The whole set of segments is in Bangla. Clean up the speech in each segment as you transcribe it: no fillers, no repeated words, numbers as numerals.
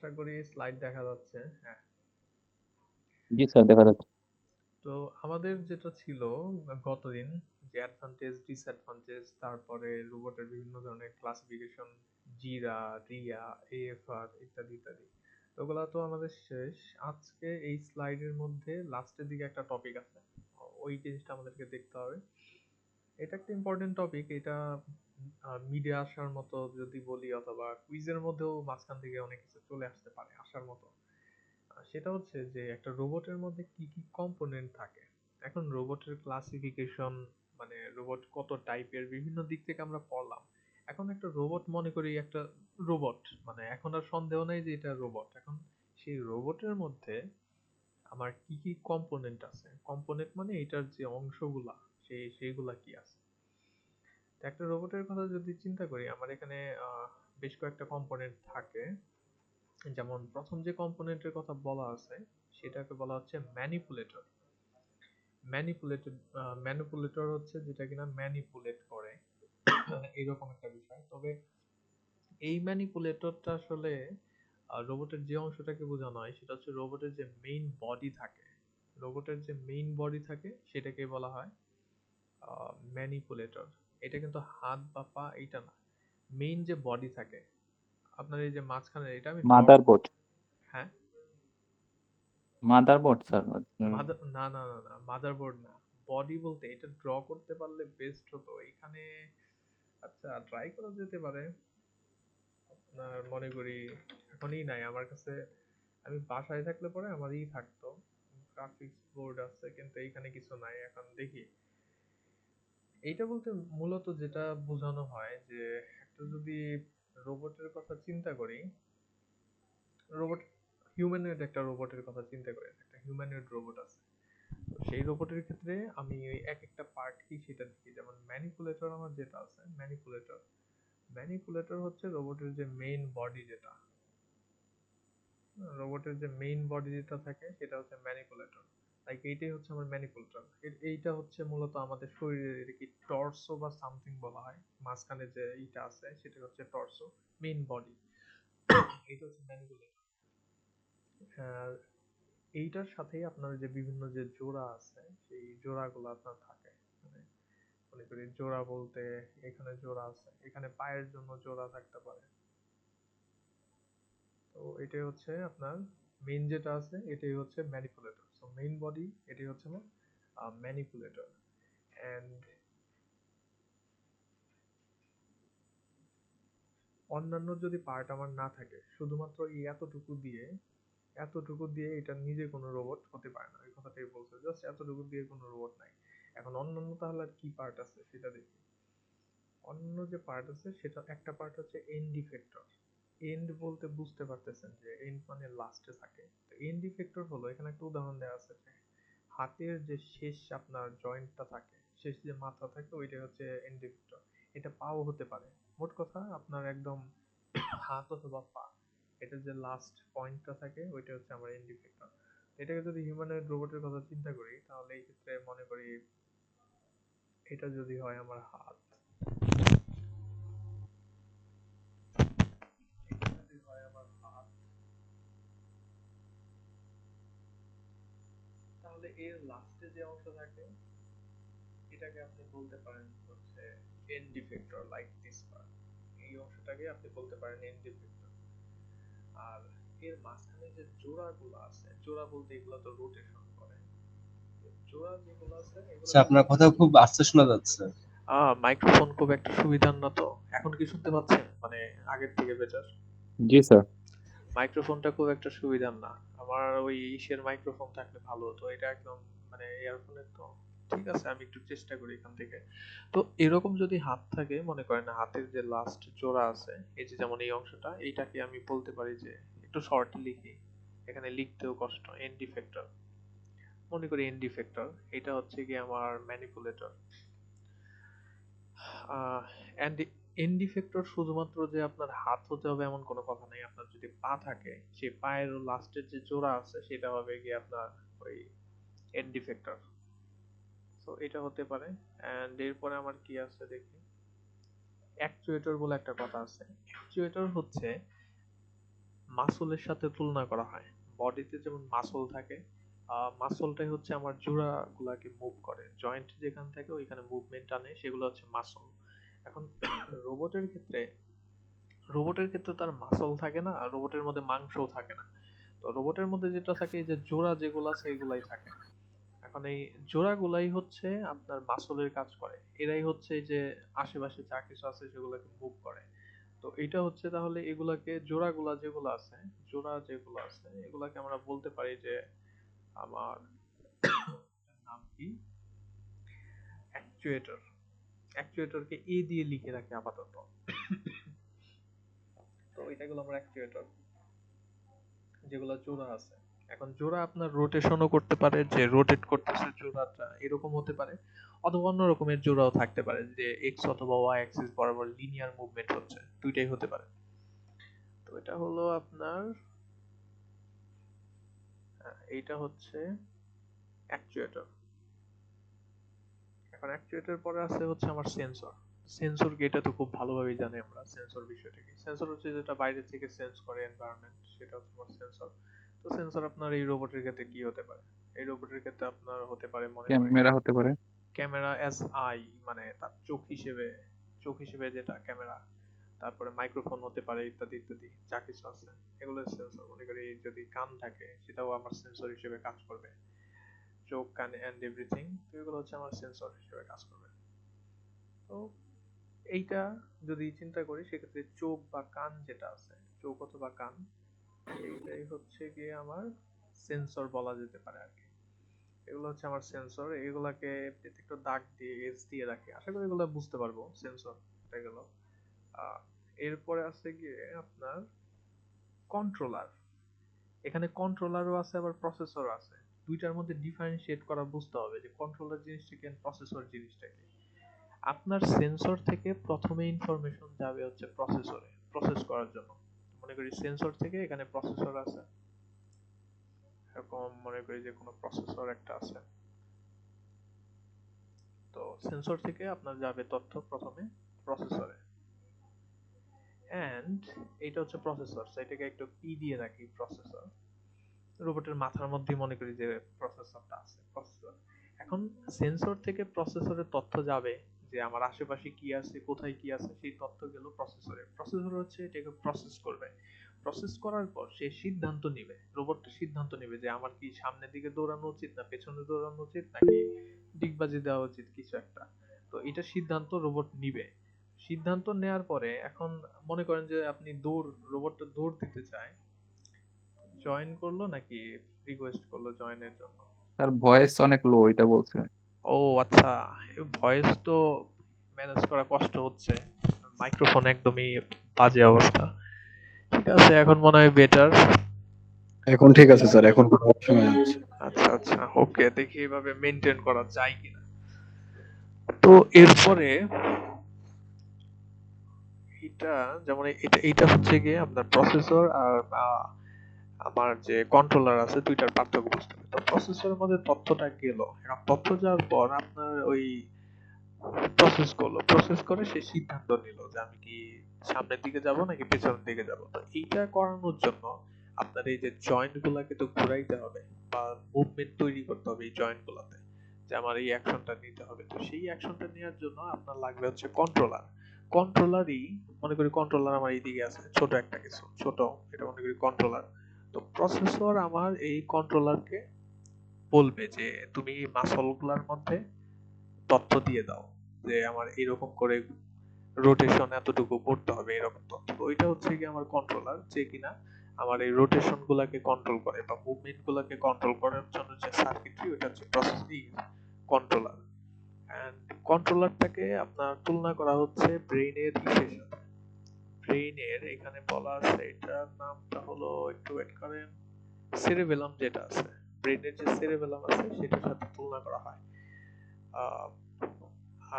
আশা করি স্লাইড দেখা যাচ্ছে। হ্যাঁ। জি স্যার, দেখা যাচ্ছে। তো আমাদের যেটা ছিল গতদিন, যে অ্যাডভান্টেজ, ডিসঅ্যাডভান্টেজ, তারপরে রোবটের বিভিন্ন ধরনের ক্লাসিফিকেশন, জিরা, রিয়া, এএফআর ইত্যাদি ইত্যাদি। তো ওগুলা তো আমাদের শেষ। আজকে এই স্লাইডের মধ্যে লাস্টের দিকে একটা টপিক আছে, ওই জিনিসটা আমাদেরকে দেখতে হবে। এটা একটা ইম্পর্টেন্ট টপিক। এটা মিডিয়া আসার মতো যদি বলি, অথবা কুইজের মধ্যেও মাঝখান থেকে অনেক কিছু চলে আসতে পারে আসার মতো। সেটা হচ্ছে যে একটা রোবটের মধ্যে কি কি কম্পোনেন্ট থাকে। এখন রোবটের ক্লাসিফিকেশন, মানে রোবট কত টাইপের, বিভিন্ন দিক থেকে আমরা পড়লাম। এখন একটা রোবট মনে করি একটা রোবট, মানে এখন আর সন্দেহ নাই যে এটা রোবট। এখন সেই রোবটের মধ্যে আমার কি কি কম্পোনেন্ট আছে, কম্পোনেন্ট মানে এটার যে অংশগুলা, সেইগুলা কি আছে। তো একটা রোবটের কথা যদি চিন্তা করি, আমার এখানে বেশ কয়েকটা কম্পোনেন্ট থাকে। যেমন প্রথম যে কম্পোনেন্টের কথা বলা আছে, সেটাকে বলা হচ্ছে ম্যানিপুলেটর। ম্যানিপুলেটেড ম্যানিপুলেটর হচ্ছে যেটা কিনা ম্যানিপুলেট করে, এরকম একটা বিষয়। তবে এই ম্যানিপুলেটরটা আসলে রোবটের যে অংশটাকে বোঝানো হয় সেটা হচ্ছে রোবটের যে মেইন বডি থাকে। রোবটের যে মেইন বডি থাকে সেটাকে বলা হয় ম্যানিপুলেটর। এটা কিন্তু হাত বা পা এটা না, মেইন যে বডি থাকে। আপনার এই যে মাঝখানে, এটা আমি ড্র। মাদারবোর্ড। হ্যাঁ। Motherboard sir. না না না না, মাদারবোর্ড না। বডি বলতে এটা ড্র করতে পারলে বেস্ট হতো এখানে। আচ্ছা, ট্রাই করা যেতে পারে। আপনার মনে করি এখনই নাই আমার কাছে। আমি বাসায় থাকলে পরে আমারই থাকতো, গ্রাফিক্স বোর্ড আছে, কিন্তু এইখানে কিছু নাই। এখন দেখি। এইটা বলতে মূলত যেটা বোঝানো হয় যে একটা যদি রোবটের কথা চিন্তা করি, রোবট হিউম্যানয়েড একটা রোবটের কথা চিন্তা করি, একটা হিউম্যানয়েড রোবট আছে। তো সেই রোবটের ক্ষেত্রে আমি ওই এক একটা পার্ট কি সেটা দেখি। যেমন ম্যানিপুলেটর আমার যেটা আছে, ম্যানিপুলেটর ম্যানিপুলেটর হচ্ছে রোবটের যে মেইন বডি যেটা, রোবটের যে মেইন বডি যেটা থাকে সেটা হচ্ছে ম্যানিপুলেটর। লাইক এইটাই হচ্ছে আমার ম্যানিপুলেটর। এইটা হচ্ছে মূলত আমাদের শরীরের কি টর্সো বা সামথিং বলা হয়। মাঝখানে যে এইটা আছে সেটা হচ্ছে টর্সো, মেইন বডি। এটা হচ্ছে ম্যানিপুলেটর। আর এইটার সাথে আপনার যে বিভিন্ন যে জোড়া আছে, সেই জোড়াগুলো আপনার থাকে। মানে মনে করি জোড়া বলতে এখানে জোড়া আছে, এখানে পায়ের জন্য জোড়া থাকতে পারে। তো এটাই হচ্ছে আপনার মেইন যেটা আছে, এটাই হচ্ছে ম্যানিপুলেটর। সো মেইন বডি এটাই হচ্ছে আমার ম্যানিপুলেটর। এন্ড অন্যান্য যদি পার্ট আমার না থাকে, শুধুমাত্র এই এতটুকু দিয়ে এটা নিজে কোনো রোবট হতে পারে না। এই কথাটাই বলছে, জাস্ট এতটুকু দিয়ে কোনো রোবট নাই। এখন অন্যান্য তাহলে আর কি পার্ট আছে সেটা দেখি। অন্য যে পার্ট আছে সেটা একটা পার্ট হচ্ছে এন্ড ইফেক্টর। এন্ড বলতে বুঝতে পারতেছেন যে এন্ড মানে লাস্টে থাকে। তো এন্ড ইফেক্টর হলো, এখানে একটা উদাহরণ দেওয়া আছে যে হাতের যে শেষ আপনার জয়েন্টটা থাকে, শেষ যে মাথা থাকে, ওইটাই হচ্ছে এন্ড ইফেক্টর। এটা পাও হতে পারে। মোট কথা আপনার একদম হাত অথবা পা, এটার যে লাস্ট পয়েন্টটা থাকে ওইটা হচ্ছে আমার এন্ড ইফেক্টর। এটাকে যদি হিউম্যানয়েড রোবটের কথা চিন্তা করি, তাহলে এই ক্ষেত্রে মনে করি এটা যদি হয় আমার হাত, এটা যদি হয় আমার হাত, তাহলে এর লাস্টে যে অংশ থাকে এটাকে আপনি বলতে পারেন হচ্ছে end effector, like this part. এই অংশটাকে আপনি বলতে পারেন এন্ড ইফেক্টর। আর এর মাঝখানে যে জোড়াগুলো আছে, জোড়া বলতে এগুলো তো রোটেশন করে। জোড়া যেগুলো আছে এগুলো আচ্ছা, আপনার কথা খুব আস্তে শোনা যাচ্ছে। মাইক্রোফোন খুব একটা সুবিধার না তো। এখন কি শুনতে পাচ্ছেন, মানে আগের থেকে বেটার? জি স্যার। মাইক্রোফোনটা খুব একটা সুবিধার না। আমার ওই ইসের মাইক্রোফোন থাকলে ভালো হতো, এটা একদম মানে ইয়ারফোনের তো। ঠিক আছে, আমি একটু চেষ্টা করি এখান থেকে। তো এরকম যদি হাত থাকে, মনে করেন হাতের যে লাস্ট জোড়া আছে, এই যে যেমন এই অংশটা, এইটাকে আমি বলতে পারি যে একটু শর্ট লিখি, এখানে লিখতেও কষ্ট, এন্ড ইফেক্টর। মনে করি এন্ড ইফেক্টর, এটা হচ্ছে কি আমার ম্যানিপুলেটর। এন্ড এন্ড ইফেক্টর শুধুমাত্র যে আপনার হাত হতে হবে এমন কোনো কথা নেই। আপনার যদি পা থাকে, সেই পায়ের লাস্টের যে জোড়া আছে সেটা হবে গিয়ে আপনার ওই এন্ড ইফেক্টর। তো এটা হতে পারে। এন্ড এরপরে আমার কি আছে দেখি। অ্যাকচুয়েটর বলে একটা কথা আছে। অ্যাকচুয়েটর হচ্ছে মাসলের সাথে তুলনা করা হয়। বডিতে যেমন মাসল থাকে, মাসলটাই হচ্ছে আমার জোড়াগুলাকে মুভ করে, জয়েন্ট যেখান থাকে ওইখানে মুভমেন্ট আনে, সেগুলো হচ্ছে মাসল। এখন রোবটের ক্ষেত্রে রোবটের ক্ষেত্রে তার মাসল থাকে না, আর রোবটের মধ্যে মাংসও থাকে না। তো রোবটের মধ্যে যেটা থাকে, এই যে জোড়া যেগুলো আছে এগুলাই থাকে। এখন এই জোড়াগুলাই হচ্ছে আপনার মাসলের কাজ করে, এরাই হচ্ছে এই যে আশেপাশে যা কিছু আছে সেগুলোকে মুভ করে। তো এটা হচ্ছে তাহলে এগুলাকে জোড়াগুলা যেগুলো আছে, জোড়া যেগুলো আছে এগুলাকে আমরা বলতে পারি যে আমার নাম কি, অ্যাকচুয়েটর। অ্যাকচুয়েটরকে এ দিয়ে লিখে রাখি আপাতত। তো এটাগুলো আমরা অ্যাকচুয়েটর, যেগুলো জোড়া আছে। এখন জোড়া আপনার রোটেশনও করতে পারে, যে রোটেট করতেছে জোড়াটা এরকম হতে পারে, অথবা অন্য রকমের জোড়াও থাকতে পারে, যে এক্স অথবা ওয়াই অ্যাক্সিস বরাবর লিনিয়ার মুভমেন্ট হচ্ছে, দুইটাই হতে পারে। তো এটা হলো আপনার, এইটা হচ্ছে অ্যাকচুয়েটর। এখন অ্যাকচুয়েটর পরে আছে হচ্ছে আমার সেন্সর। সেন্সর কি, এটা তো খুব ভালোভাবেই জানি আমরা সেন্সর বিষয়টা কি। সেন্সর হচ্ছে যেটা বাইরে থেকে সেন্স করে এনভায়রনমেন্ট, সেটা হচ্ছে আমার সেন্সর। তো সেন্সর আপনার এই রোবটের ক্ষেত্রে কি হতে পারে? এই রোবটের ক্ষেত্রে আপনার হতে পারে, মনে করি ক্যামেরা হতে পারে। ক্যামেরা অ্যাজ আই, মানে তার চোখ হিসেবে, চোখ হিসেবে যেটা ক্যামেরা, তারপরে মাইক্রোফোন হতে পারে, ইত্যাদি ইত্যাদি যা কিছু আছে এগুলো সেন্সর। মনে করি যদি কান থাকে সেটাও আমার সেন্সর হিসেবে কাজ করবে, চোখ কান এন্ড এভরিথিং, তো এগুলো হচ্ছে আমার সেন্সর হিসেবে কাজ করবে। তো এইটা যদি চিন্তা করি সেক্ষেত্রে চোখ বা কান যেটা আছে, চোখ অথবা কান, এইটাই হচ্ছে গিয়ে আমার সেন্সর বলা যেতে পারে আর কি। এগুলো হচ্ছে আমার সেন্সর, এগুলাকে একটু দাগ দিয়ে এজ দিয়ে রাখি, আশা করি এগুলো বুঝতে পারবো। সেন্সর এটা গেল। আহ, এরপরে আছে গিয়ে আপনার কন্ট্রোলার। এখানে কন্ট্রোলারও আছে আবার প্রসেসরও আছে। দুইটার মধ্যে ডিফারেন্সিয়েট করা বুঝতে হবে যে কন্ট্রোলার জিনিসটা কি, প্রসেসর জিনিসটা কি। আপনার সেন্সর থেকে প্রথমে ইনফরমেশন যাবে হচ্ছে প্রসেসরে, প্রসেস করার জন্য। মনে করি সেন্সর থেকে এখানে প্রসেসর আছে, এরকম মনে করি যে কোনো প্রসেসর একটা আছে। তো সেন্সর থেকে আপনার যাবে তথ্য প্রথমে প্রসেসরে, এন্ড এটা হচ্ছে প্রসেসর, এটাকে একটু পি দিয়ে রাখি, প্রসেসর। রোবটের মাথার মধ্যে মনে করি যে প্রসেসরটা আছে, প্রসেসর। এখন সেন্সর থেকে প্রসেসরে তথ্য যাবে যে আমার আশেপাশে কি আছে, কোথায় কি আছে, সেই তথ্য গেল প্রসেসরে। প্রসেসর হচ্ছে এটাকে প্রসেস করবে। প্রসেস করার পর সে সিদ্ধান্ত নিবে, রোবটটা সিদ্ধান্ত নিবে যে আমার কি সামনের দিকে দৌড়ানো উচিত, না পেছনে দৌড়ানো উচিত, নাকি ডিগবাজি দেওয়া উচিত, কিছু একটা। তো এটা সিদ্ধান্ত রোবট নিবে। সিদ্ধান্ত নেওয়ার পরে এখন মনে করেন যে আপনি দৌড়, রোবটটা দৌড় দিতে চায়, জয়েন করলো নাকি রিকোয়েস্ট করলো জয়েনের জন্য? তার ভয়েস অনেক লো, এটা বলছে। ও আচ্ছা, ভয়েস তো ম্যানেজ করা কষ্ট হচ্ছে, মাইক্রোফোন একদমই বাজে অবস্থা। ঠিক আছে, এখন মনে হয় বেটার। এখন ঠিক আছে স্যার, এখন কোনো শোনা যাচ্ছে। আচ্ছা আচ্ছা, ওকে, দেখি এভাবে মেনটেন করা যায় কিনা। তো এরপরে এটা, যেমন এটা হচ্ছে গিয়ে আপনার প্রসেসর আর আমার যে কন্ট্রোলার আছে, দুইটার পার্থক্য বুঝতে হবে। তো প্রসেসরের মধ্যে তথ্যটা গেল, এখন তথ্য যাওয়ার পর আপনার ওই প্রসেস করলো, প্রসেস করে সে সিদ্ধান্ত নিল যে আমি কি সামনের দিকে যাব নাকি পেছনের দিকে যাব। তো এইটা করানোর জন্য আপনার এই যে জয়েন্ট গুলাকে তো ঘুরাইতে হবে, বা মুভমেন্ট তৈরি করতে হবে এই জয়েন্ট গুলাতে, যে আমার এই অ্যাকশনটা নিতে হবে। তো সেই অ্যাকশনটা নেওয়ার জন্য আপনার লাগবে হচ্ছে কন্ট্রোলার। কন্ট্রোলারই, মনে করি কন্ট্রোলার আমার এইদিকে আছে, ছোট একটা কিছু ছোট, এটা মনে করি কন্ট্রোলার। তো প্রসেসর আমার এই কন্ট্রোলারকে বলবে যে তুমি মাসল গুলার মধ্যে তথ্য দিয়ে দাও, যে আমার এরকম করে রোটেশন এতটুকু করতে হবে, এরকম তথ্য। তো ওইটা হচ্ছে কি আমার কন্ট্রোলার, যে কিনা আমার এই রোটেশন গুলাকে কন্ট্রোল করে, বা মুভমেন্ট গুলাকে কন্ট্রোল করার জন্য যে সার্কিটরি, ওটা হচ্ছে প্রসেসিং কন্ট্রোলার। এন্ড কন্ট্রোলারটাকে আপনার তুলনা করা হচ্ছে ব্রেইনের ইসের সাথে। ব্রেইনের এখানে বলা আছে, এটার নামটা হলো, একটু ওয়েট করেন, সেরেবেলাম যেটা আছে, ব্রেইনের যে সেরেবেলাম আছে সেটার সাথে তুলনা করা হয়। আহ,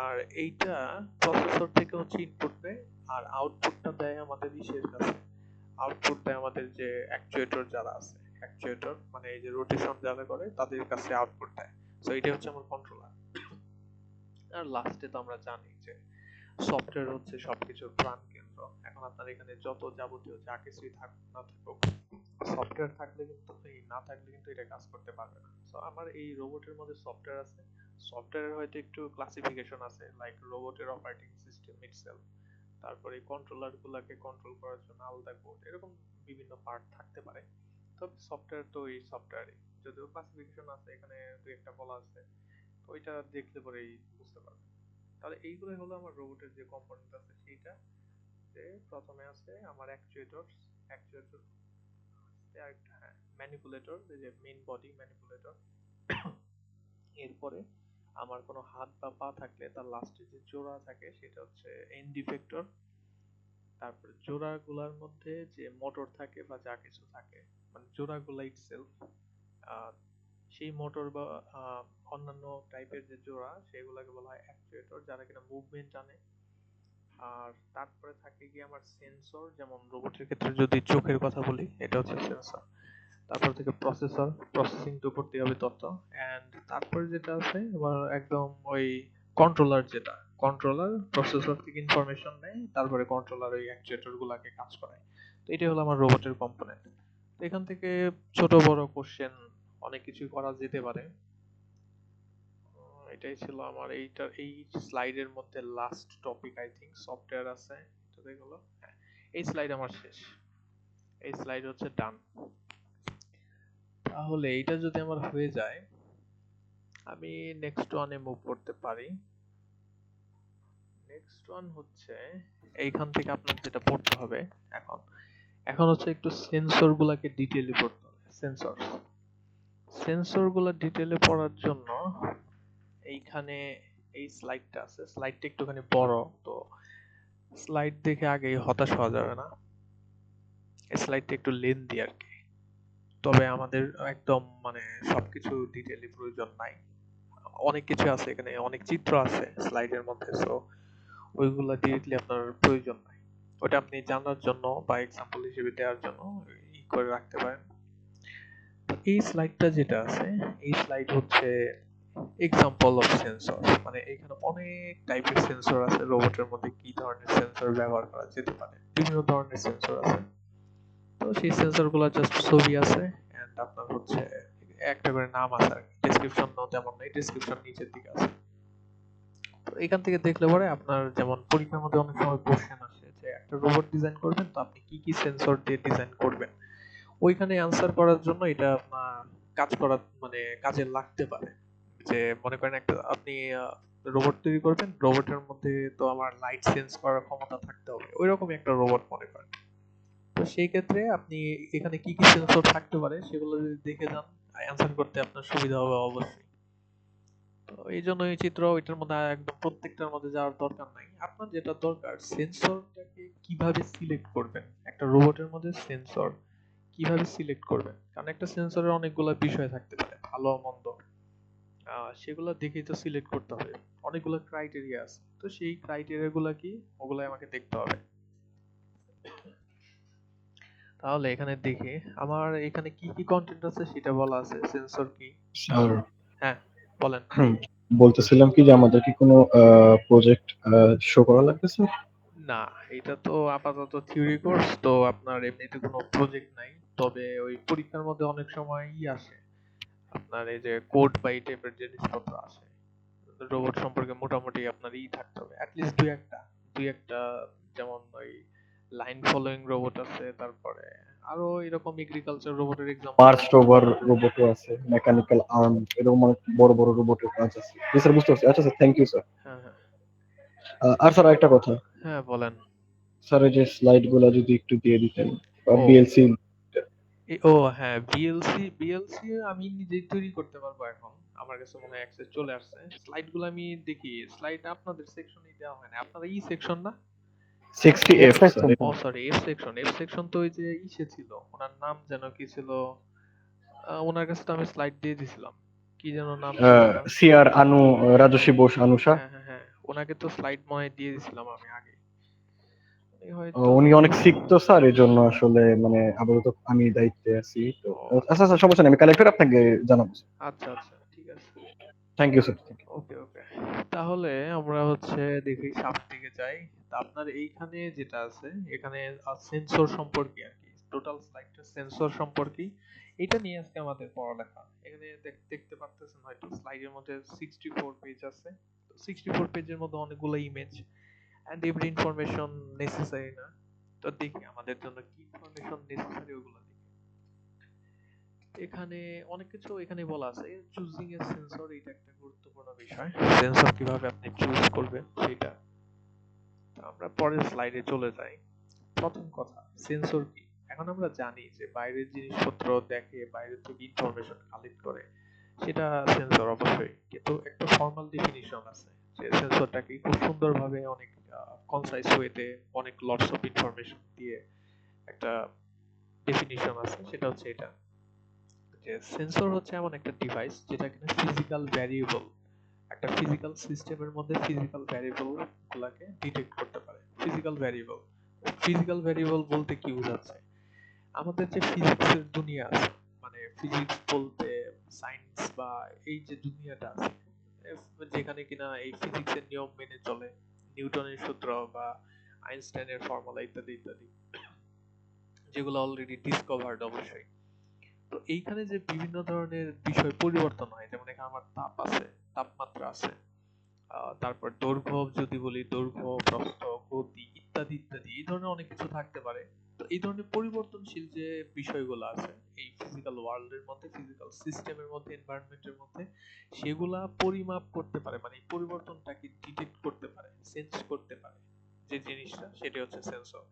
আর এইটা প্রসেসর থেকে হচ্ছে ইনপুট নেয়, আর আউটপুটটা দেয় আমাদের ইসের কাছে। আউটপুট দেয় আমাদের যে অ্যাকচুয়েটর যারা আছে, অ্যাকচুয়েটর মানে এই যে রোটেশন যারা করে তাদের কাছে আউটপুট দেয়। সো এটা হচ্ছে আমার কন্ট্রোলার। আর লাস্টে তো আমরা জানি যে সফটওয়্যার হচ্ছে সবকিছুর প্রাণকেন্দ্র। এখন আপনার এখানে যত যাবতীয় যা কিছুই থাকুক না থাকুক, সফটওয়্যার থাকলে কিন্তু না থাকলে কিন্তু এটা কাজ করতে পারবে না। সো আমার এই রোবটের মধ্যে সফটওয়্যার আছে। সফটওয়্যারের হয়তো একটু ক্লাসিফিকেশন আছে, লাইক রোবটের অপারেটিং সিস্টেম ইটসেলফ, তারপরে কন্ট্রোলার গুলাকে কন্ট্রোল করার জন্য আলাদা কোড, এরকম বিভিন্ন পার্ট থাকতে পারে। তবে সফটওয়্যার তো এই সফটওয়্যারই, যদিও ক্লাসিফিকেশন আছে এখানে দুই একটা বলা আছে, তো ওইটা দেখলে পরেই বুঝতে পারবে। তাহলে এইগুলোই হলো আমার রোবটের যে কম্পোনেন্ট আছে সেইটা। যে প্রথমে আছে আমার অ্যাকচুয়েটর, অ্যাকচুয়েটর আরেকটা, হ্যাঁ, ম্যানিপুলেটর, যে মেইন বডি ম্যানিপুলেটর। এরপরে আমার কোনো হাত বা পা থাকলে তার লাস্টে যে জোড়া থাকে সেটা হচ্ছে এন্ড ইফেক্টর। তারপরে জোড়াগুলার মধ্যে যে মোটর থাকে বা যা কিছু থাকে, মানে জোড়াগুলা ইটসেলফ, সেই মোটর বা অন্যান্য টাইপের যে জোড়া সেগুলোকে বলা হয় অ্যাকচুয়েটর, যারা কিনা মুভমেন্ট আনে। আর তারপরে থাকে কি আমার সেন্সর, যেমন রোবটের ক্ষেত্রে যদি চোখের কথা বলি এটা হচ্ছে সেন্সর। তারপর থেকে প্রসেসর, প্রসেসিং তো করতে হবে তথ্য। এন্ড তারপরে যেটা আছে আমার একদম ওই কন্ট্রোলার, যেটা কন্ট্রোলার প্রসেসর থেকে ইনফরমেশন নেয়, তারপরে কন্ট্রোলার ওই অ্যাকচুয়েটর গুলাকে কাজ করায়। তো এটাই হলো আমার রোবটের কম্পোনেন্ট। তো এখান থেকে ছোট বড় কোশ্চেন অনেক কিছুই করা যেতে পারে। এটাই ছিল আমার এইটার এই স্লাইডের মধ্যে last topic, I think software আছে, এটা দেখলো। হ্যাঁ, এই স্লাইড আমার শেষ, এই স্লাইড হচ্ছে ডান। তাহলে এইটা যদি আমার হয়ে যায়, আমি নেক্সট ওয়ানে মুভ করতে পারি। নেক্সট ওয়ান হচ্ছে এইখান থেকে আপনার যেটা পড়তে হবে এখন, এখন হচ্ছে একটু সেন্সর গুলাকে ডিটেইলে পড়তে হবে। সেন্সর, সেন্সর গুলা ডিটেইলে পড়ার জন্য এইখানে এই স্লাইডটা আছে, স্লাইডটা একটুখানি বড়, তো স্লাইড দেখে আগেই হতাশ হওয়া যাবে না। এই স্লাইডটা একটু লেন্দি আর কি, তবে আমাদের একদম মানে সবকিছু ডিটেইলি প্রয়োজন নাই। অনেক কিছু আছে এখানে, অনেক চিত্র আছে স্লাইডের মধ্যে, সো ওইগুলা ডিরেক্টলি আপনার প্রয়োজন নাই। ওটা আপনি জানার জন্য বা এক্সাম্পল হিসেবে দেওয়ার জন্য ই করে রাখতে পারেন। তো এই স্লাইডটা যেটা আছে, এই স্লাইড হচ্ছে এক্সাম্পল অফ সেন্সর, মানে এখানে অনেক টাইপের সেন্সর আছে। রোবটের মধ্যে কি ধরনের সেন্সর ব্যবহার করা যেতে পারে, বিভিন্ন ধরনের সেন্সর আছে। তো সেই সেন্সর গুলো জাস্ট ছবি আছে, এন্ড আপনার হচ্ছে একটা করে নাম আছে আর কি। ডেসক্রিপশন তেমন নেই, ডেসক্রিপশন নিচের দিকে আছে। তো এখান থেকে দেখলে পরে আপনার যেমন পরীক্ষার মধ্যে অনেক সময় কোশ্চেন আসে যে একটা রোবট ডিজাইন করবেন, তো আপনি কি কি সেন্সর দিয়ে ডিজাইন করবেন, ওইখানে অ্যান্সার করার জন্য এটা আপনার কাজ করার মানে কাজে লাগতে পারে। যে মনে করেন একটা আপনি রোবট তৈরি করবেন, রোবটের মধ্যে তো আমার লাইট সেন্স করার ক্ষমতা থাকতে হবে, ওইরকমই একটা রোবট মনে করেন। তো সেই ক্ষেত্রে আপনি এখানে কি কি সেন্সর থাকতে পারে সেগুলো যদি দেখে যান, অ্যান্সার করতে আপনার সুবিধা হবে অবশ্যই। তো এই জন্য এই চিত্র ওইটার মধ্যে একদম প্রত্যেকটার মধ্যে যাওয়ার দরকার নাই। আপনার যেটা দরকার সেন্সরটাকে কিভাবে সিলেক্ট করবেন, একটা রোবটের মধ্যে সেন্সর কিভাবে সিলেক্ট করবেন, কারণ একটা সেন্সরের অনেকগুলো বিষয় থাকতে পারে, ভালো মন্দ, সেগুলো দেখেই তো সিলেক্ট করতে হবে। অনেকগুলো ক্রাইটেরিয়া আছে, তো সেই ক্রাইটেরিয়া গুলা কি, ওগুলো আমাকে দেখতে হবে। তাহলে এখানে দেখি আমার এখানে কি কি কন্টেন্ট আছে সেটা বলা আছে, সেন্সর কি। স্যার হ্যাঁ, বলেন। বলতেছিলাম কি যে আমাদের কি কোনো প্রজেক্ট শো করা লাগবে স্যার? না, এটা তো আপাতত থিওরি কোর্স, তো আপনার এমনিতে কোনো প্রজেক্ট নাই। তবে ওই পরীক্ষার মধ্যে অনেক সময় আসে আপনার এই যে কোড বা এই টাইপের জিনিসপত্র আসে। রোবট সম্পর্কে মোটামুটি আপনার থাকতে হবে অ্যাটলিস্ট দুই একটা, যেমন ওই লাইন ফলোইং রোবট আছে, তারপরে আরো এরকম এগ্রিকালচার রোবটের এক্সাম্পল। মার্স রোভার রোবটও আছে, মেকানিক্যাল আর্ম, এরকম অনেক বড় বড় রোবটের কাজ আছে। জি স্যার, বুঝতে পারছি। আচ্ছা স্যার, থ্যাংক ইউ স্যার। হ্যাঁ হ্যাঁ আর স্যার আরেকটা কথা, হ্যাঁ, বলেন। স্যার এই যে স্লাইড গুলা যদি একটু দিয়ে দিতেন, ও বিএলসি। ও হ্যাঁ, বিএলসি আমি নিজেই তৈরি করতে পারবো এখন। আমার কাছে মনে হয় অ্যাক্সেস চলে আসছে। স্লাইড গুলো আমি দেখি, স্লাইড আপনাদের সেকশনেই দেওয়া হয় না, আপনারা সেকশন না? 60F sir. ও সরি, এফ সেকশন তো ওই যে ইসে ছিল, ওনার নাম যেন কি ছিল, ওনার কাছে তো আমি স্লাইড দিয়ে দিছিলাম, কি যেন নাম ছিল ওনার। সিআর আনু, রাজস্বী বোস আনুষা। হ্যাঁ হ্যাঁ হ্যাঁ, ওনাকে তো স্লাইড মনে হয় দিয়ে দিছিলাম আমি আগে, উনি হয়তো। উনি অনেক সিক্ত স্যার, এই জন্য আসলে মানে আপাতত আমি দায়িত্বে আছি তো। ও আচ্ছা স্যার, সমস্যা নেই, আমি কালেক্টর আপনাকে জানাবো। আচ্ছা আচ্ছা, ঠিক আছে। Thank you sir. Okay okay. তাহলে আমরা হচ্ছে দেখি সামনের দিকে যাই। তা আপনার এইখানে যেটা আছে এখানে সেন্সর সম্পর্কে আর কি, টোটাল স্লাইডটা সেন্সর সম্পর্কে, এটা নিয়ে আজকে আমাদের পড়ালেখা। এখানে দেখতে পারতেছেন হয়তো স্লাইডের মধ্যে 64 পেজ আছে। 64 পেজের মধ্যে অনেকগুলো image and every information necessary না। তো দেখি আমাদের জন্য কি ইনফরমেশন নেসেসারি ওগুলো দেখি। এখানে অনেক কিছু এখানে বলা আছে। চুজিং এ সেন্সর এটা একটা গুরুত্বপূর্ণ বিষয়। সেন্সর কিভাবে আপনি চুজ করবেন সেটা। তো আমরা পরের স্লাইডে চলে যাই। প্রথম কথা, সেন্সর কি? এখন আমরা জানি যে বাইরের জিনিসপত্র দেখে, বাইরে থেকে ইনফরমেশন কালেক্ট করে, সেটা সেন্সর অবশ্যই। কিন্তু একটা ফর্মাল ডেফিনিশন আছে যে সেন্সরটাকে খুব সুন্দরভাবে অনেক কনসাইজ ওয়েতে অনেক লটস অফ ইনফরমেশন দিয়ে একটা ডেফিনিশন আছে, সেটা হচ্ছে এটা যে সেন্সর হচ্ছে এমন একটা ডিভাইস যেটা কিনা ফিজিক্যাল ভ্যারিয়েবল, একটা ফিজিক্যাল সিস্টেমের মধ্যে ফিজিক্যাল ভ্যারিয়েবল গুলাকে ডিটেক্ট করতে পারে। ফিজিক্যাল ভ্যারিয়েবল বলতে কি বোঝাচ্ছে? আমাদের যে ফিজিক্সের দুনিয়া আছে, মানে ফিজিক্স বলতে সায়েন্স বা এই যে দুনিয়াটা আছে, যেখানে কিনা এই ফিজিক্সের নিয়ম মেনে চলে, নিউটনের সূত্র বা আইনস্টাইনের ফর্মুলা ইত্যাদি ইত্যাদি, যেগুলো অলরেডি ডিসকভার্ড অবশ্যই। তো এইখানে যে বিভিন্ন ধরনের বিষয় পরিবর্তন হয়, যেমন এখানে আমার তাপ আছে, তাপমাত্রা আছে, তারপর দৈর্ঘ্য যদি বলি, দৈর্ঘ্য, প্রস্থ, গতি ইত্যাদি ইত্যাদি, এই ধরনের অনেক কিছু থাকতে পারে। তো এই ধরনের পরিবর্তনশীল যে বিষয়গুলো আছে এই ফিজিক্যাল ওয়ার্ল্ডের মধ্যে, ফিজিক্যাল সিস্টেমের মধ্যে, এনভায়রনমেন্টের মধ্যে, সেগুলা পরিমাপ করতে পারে, মানে এই পরিবর্তনটাকে ডিটেক্ট করতে পারে, সেন্স করতে পারে যে জিনিসটা, সেটা হচ্ছে সেন্সর।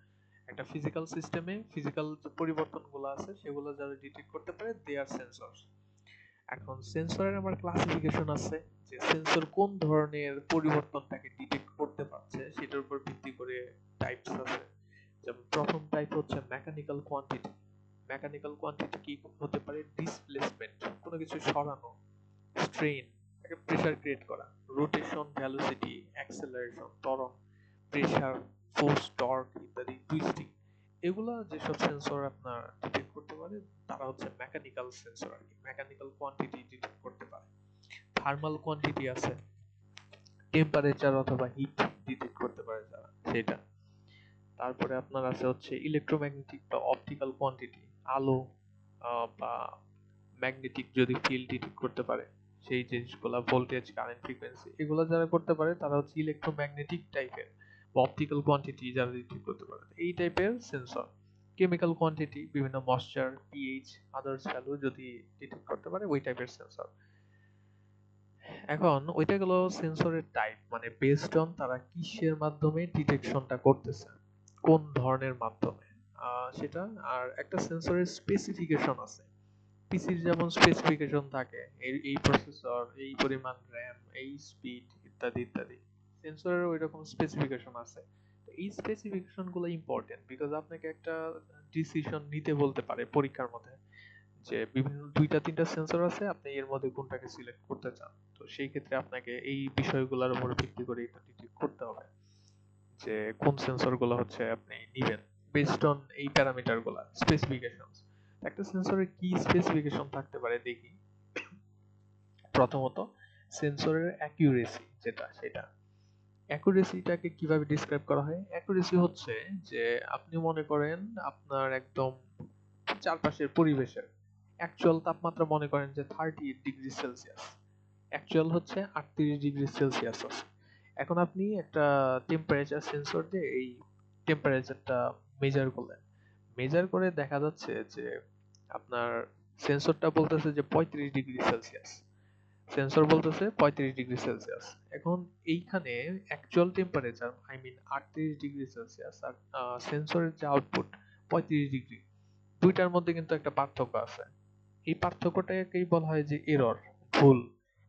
একটা ফিজিক্যাল সিস্টেমে ফিজিক্যাল যে পরিবর্তনগুলো আছে সেগুলো যারা ডিটেক্ট করতে পারে দে আর সেন্সর। এখন সেন্সরের আমার ক্লাসিফিকেশন আছে, যে সেন্সর কোন ধরনের পরিবর্তনটাকে ডিটেক্ট করতে পারছে সেটার উপর ভিত্তি করে টাইপস আছে। যেমন প্রথম টাইপ হচ্ছে মেকানিক্যাল কোয়ান্টিটি। মেকানিক্যাল কোয়ান্টিটি কি হতে পারে? ডিসপ্লেসমেন্ট, কোনো কিছু সরানো, স্ট্রেইন, একটা প্রেসার ক্রিয়েট করা, রোটেশন, ভেলোসিটি, অ্যাক্সেলারেশন, ত্বরণ, প্রেসার, ফোর্স, টর্ক ইত্যাদি, টুইস্টিং, এগুলা যেসব সেন্সর আপনার ডিটেক্ট করতে পারে তারা হচ্ছে মেকানিক্যাল সেন্সর আর কি, মেকানিক্যাল কোয়ান্টিটি ডিটেক্ট করতে পারে। থার্মাল কোয়ান্টিটি আছে, টেম্পারেচার অথবা হিট ডিটেক্ট করতে পারে যারা, সেটা। তারপরে আপনার আছে হচ্ছে ইলেকট্রোম্যাগনেটিক বা অপটিক্যাল কোয়ান্টিটি, আলো বা ম্যাগনেটিক যদি ফিল্ড ডিটেক্ট করতে পারে সেই জিনিসগুলা, ভোল্টেজ, কারেন্ট, ফ্রিকোয়েন্সি, এগুলো যারা করতে পারে তারা হচ্ছে ইলেকট্রোম্যাগনেটিক টাইপের বা অপটিক্যাল কোয়ান্টিটি যারা ডিটেক্ট করতে পারে, এই টাইপের সেন্সর। কেমিক্যাল কোয়ান্টিটি, বিভিন্ন ময়েশ্চার, পিএইচ, আদার্স ভ্যালু যদি ডিটেক্ট করতে পারে, ওই টাইপের সেন্সর। এখন ওইটা গেল সেন্সরের টাইপ, মানে বেসড অন তারা কিসের মাধ্যমে ডিটেকশনটা করতেছে, কোন ধরনের মাধ্যমে, সেটা। আর একটা সেন্সরের স্পেসিফিকেশন আছে। পিসির যেমন স্পেসিফিকেশন থাকে, এই প্রসেসর, এই পরিমাণ র্যাম, এই স্পিড ইত্যাদি ইত্যাদি, সেন্সরের ওইরকম স্পেসিফিকেশন আছে। তো এই স্পেসিফিকেশন গুলো ইম্পর্টেন্ট, বিকজ আপনাকে একটা ডিসিশন নিতে বলতে পারে পরীক্ষার মধ্যে, যে বিভিন্ন দুইটা তিনটা সেন্সর আছে, আপনি এর মধ্যে কোনটাকে সিলেক্ট করতে চান। তো সেই ক্ষেত্রে আপনাকে এই বিষয়গুলোর উপর ভিত্তি করে এটা ডিটেক্ট করতে হবে যে কোন সেন্সর গুলো হচ্ছে আপনি নিবেন বেসড অন এই প্যারামিটার গুলা, স্পেসিফিকেশনস। একটা সেন্সরের কি স্পেসিফিকেশন থাকতে পারে দেখি। প্রথমত, সেন্সরের অ্যাকিউরেসি যেটা, সেটা অ্যাকুরেসিটাকে কিভাবে ডিসক্রাইব করা হয়? অ্যাকুরেসি হচ্ছে যে আপনি মনে করেন আপনার একদম চারপাশের পরিবেশের অ্যাকচুয়াল তাপমাত্রা মনে করেন যে 38°C, অ্যাকচুয়াল হচ্ছে 38°C আছে। এখন আপনি একটা টেম্পারেচার সেন্সর দিয়ে এই টেম্পারেচারটা মেজার করলেন, মেজার করে দেখা যাচ্ছে যে আপনার সেন্সরটা বলতেছে যে 35°C, সেন্সর বলতেছে 35°C। এখন এইখানে actual temperature I mean 38°C আর সেন্সরের যে আউটপুট 35°, দুইটার মধ্যে কিন্তু একটা পার্থক্য আছে। এই পার্থক্যটাকেই বলা হয় যে এরর, ভুল।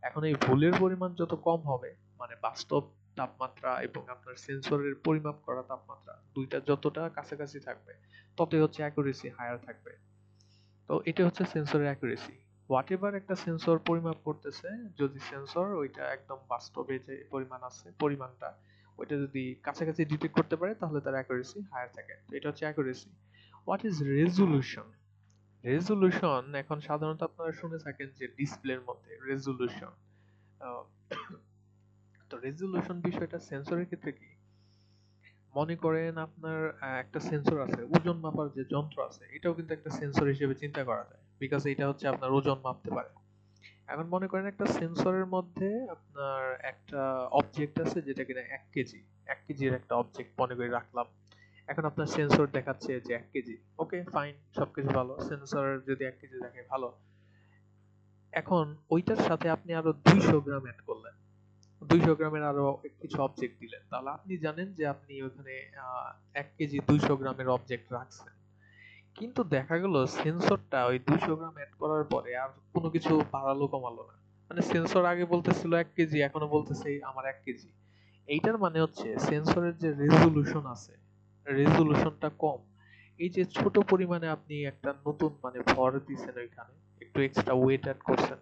এখন এই ভুলের পরিমাণ যত কম হবে, মানে বাস্তব তাপমাত্রা এবং আপনার সেন্সরের পরিমাপ করা তাপমাত্রা দুইটা যতটা কাছাকাছি থাকবে, ততই হচ্ছে অ্যাকুরেসি হায়ার থাকবে। তো এটা হচ্ছে সেন্সরের অ্যাকুরেসি। হোয়াট এভার একটা সেন্সর পরিমাপ করতেছে, যদি সেন্সর ওইটা একদম বাস্তবে যে পরিমাণ আছে পরিমাণটা ওইটা যদি কাছাকাছি ডিটেক্ট করতে পারে তাহলে তার অ্যাকুরেসি হায়ার থাকে। তো এটা হচ্ছে accuracy. What is resolution? Resolution এখন সাধারণত আপনারা শুনে থাকেন যে ডিসপ্লের মধ্যে রেজোলিউশন, তো রেজোলিউশন বিষয়টা সেন্সরের ক্ষেত্রে কি, মনে করেন আপনার একটা সেন্সর আছে, ওজন মাপার যে যন্ত্র আছে এটাও কিন্তু একটা সেন্সর হিসেবে চিন্তা করা যায়, বিকজ এটা হচ্ছে আপনার ওজন মাপতে পারে। এখন মনে করেন একটা সেন্সরের মধ্যে আপনার একটা অবজেক্ট আছে যেটা কিনা 1 কেজি, 1 কেজির একটা অবজেক্ট মনে করে রাখলাম। এখন আপনার সেন্সর দেখাচ্ছে যে 1 কেজি, ওকে ফাইন, সবকিছু ভালো, সেন্সর যদি 1 কেজি দেখে ভালো। এখন ওইটার সাথে আপনি আরো 200 গ্রাম অ্যাড করলেন, 200 গ্রামের আরো কিছু অবজেক্ট দিলেন, তাহলে আপনি জানেন যে আপনি ওখানে 1 কেজি 200 গ্রামের অবজেক্ট রাখছেন। কিন্তু দেখা গেল সেন্সরটা ওই 200 গ্রাম অ্যাড করার পরে আর কোনো কিছু বাড়ালো কমালো না। মানে সেন্সর আগে বলতেছিল 1 কেজি, এখনো বলতেছে আমার 1 কেজি। এইটার মানে হচ্ছে সেন্সরের যে রেজোলিউশন আছে, রেজোলিউশনটা কম। এই যে ছোট পরিমাণে আপনি একটা নতুন মানে ভর দিছেন ওইখানে, একটু এক্সট্রা ওয়েট অ্যাড করছেন,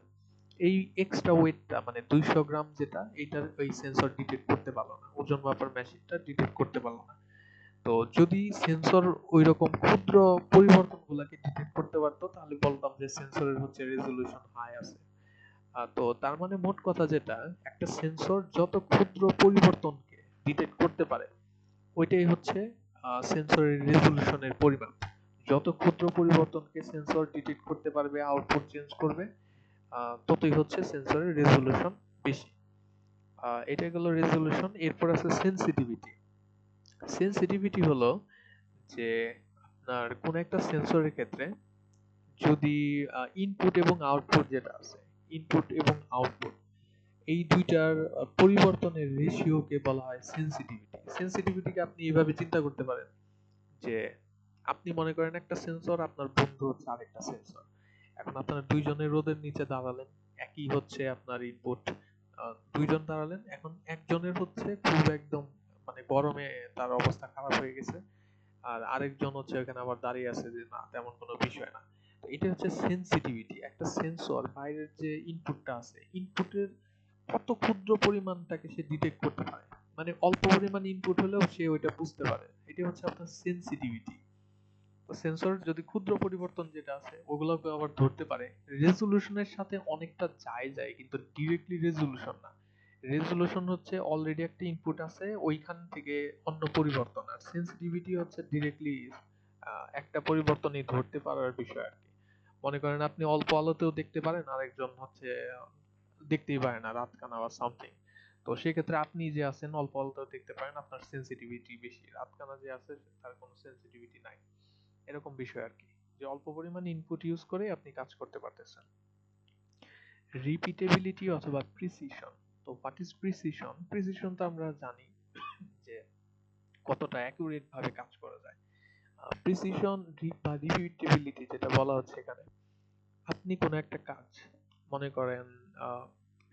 এই এক্সট্রা ওয়েটটা মানে 200 গ্রাম যেটা, এইটার ওই সেন্সর ডিটেক্ট করতে পারলো না, ওজন মাপার মেশিনটা ডিটেক্ট করতে পারলো না। তো যদি সেন্সর ওইরকম ক্ষুদ্র পরিবর্তনগুলোকে ডিটেক্ট করতে পারতো তাহলে বলতাম যে সেন্সরের হচ্ছে রেজোলিউশন হাই আছে। তো তার মানে মোট কথা যেটা, একটা সেন্সর যত ক্ষুদ্র পরিবর্তনকে ডিটেক্ট করতে পারে ওইটাই হচ্ছে সেন্সরের রেজোলিউশনের পরিমাপ। যত ক্ষুদ্র পরিবর্তনকে সেন্সর ডিটেক্ট করতে পারবে, আউটপুট চেঞ্জ করবে, ততই হচ্ছে সেন্সরের রেজোলিউশন বেশি। এটা গেল রেজোলিউশন। এরপর আছে সেন্সিটিভিটি। সেন্সিটিভিটি হলো যে আপনার কোন একটা সেন্সরের ক্ষেত্রে যদি ইনপুট এবং আউটপুট যেটা আছে, ইনপুট এবং আউটপুট এই দুইটার পরিবর্তনের রেশিওকে বলা হয় সেন্সিটিভিটি। সেন্সিটিভিটিকে আপনি এইভাবে চিন্তা করতে পারেন যে আপনি মনে করেন একটা সেন্সর, আপনার বন্ধু হচ্ছে আরেকটা সেন্সর। এখন আপনারা দুইজনের রোদের নিচে দাঁড়ালেন, একই হচ্ছে আপনার ইনপুট, দুইজন দাঁড়ালেন, এখন একজনের হচ্ছে খুব একদম মানে গরমে তার অবস্থা খারাপ হয়ে গেছে, আর আরেকজন হচ্ছে ওখানে আবার দাঁড়িয়ে আছে যে না তেমন কোনো বিষয় না। তো এটা হচ্ছে সেন্সিটিভিটি। একটা সেন্সর বাইরের যে ইনপুটটা আছে, ইনপুটের কত ক্ষুদ্র পরিমাণটাকে সে ডিটেক্ট করতে পারে, মানে অল্প পরিমাণ ইনপুট হলেও সে ওইটা বুঝতে পারে, এটা হচ্ছে আপনার সেন্সিটিভিটি। তো সেন্সর যদি ক্ষুদ্র পরিবর্তন যেটা আছে ওগুলোকে আবার ধরতে পারে, রেজোলিউশনের সাথে অনেকটা যায় কিন্তু ডিরেক্টলি রেজোলিউশন না। রেজোলিউশন হচ্ছে অলরেডি একটা ইনপুট আছে ওইখান থেকে অন্য পরিবর্তন, আর সেন্সিটিভিটি হচ্ছে ডিরেক্টলি একটা পরিবর্তনই ধরতে পারার বিষয় আর কি। মনে করেন আপনি অল্প আলোতেও দেখতে পারেন, আরেকজন হচ্ছে দেখতেই পারে না, রাত কানা বা সামথিং। তো সেক্ষেত্রে আপনি যে আছেন অল্প আলোতেও দেখতে পারেন, আপনার সেন্সিটিভিটি বেশি, রাত কানা যে আছে তার কোনো সেন্সিটিভিটি নাই। এরকম বিষয় আর কি, যে অল্প পরিমাণে ইনপুট ইউজ করে আপনি কাজ করতে পারতেছেন। রিপিটেবিলিটি অথবা প্রিসিশন। তো হোয়াট ইজ প্রিসিশন? প্রিসিশন তো আমরা জানি যে কতটা অ্যাকুরেট ভাবে কাজ করা যায়। প্রিসিশন বা রিপিটেবিলিটি যেটা বলা হচ্ছে এখানে, আপনি কোনো একটা কাজ মনে করেন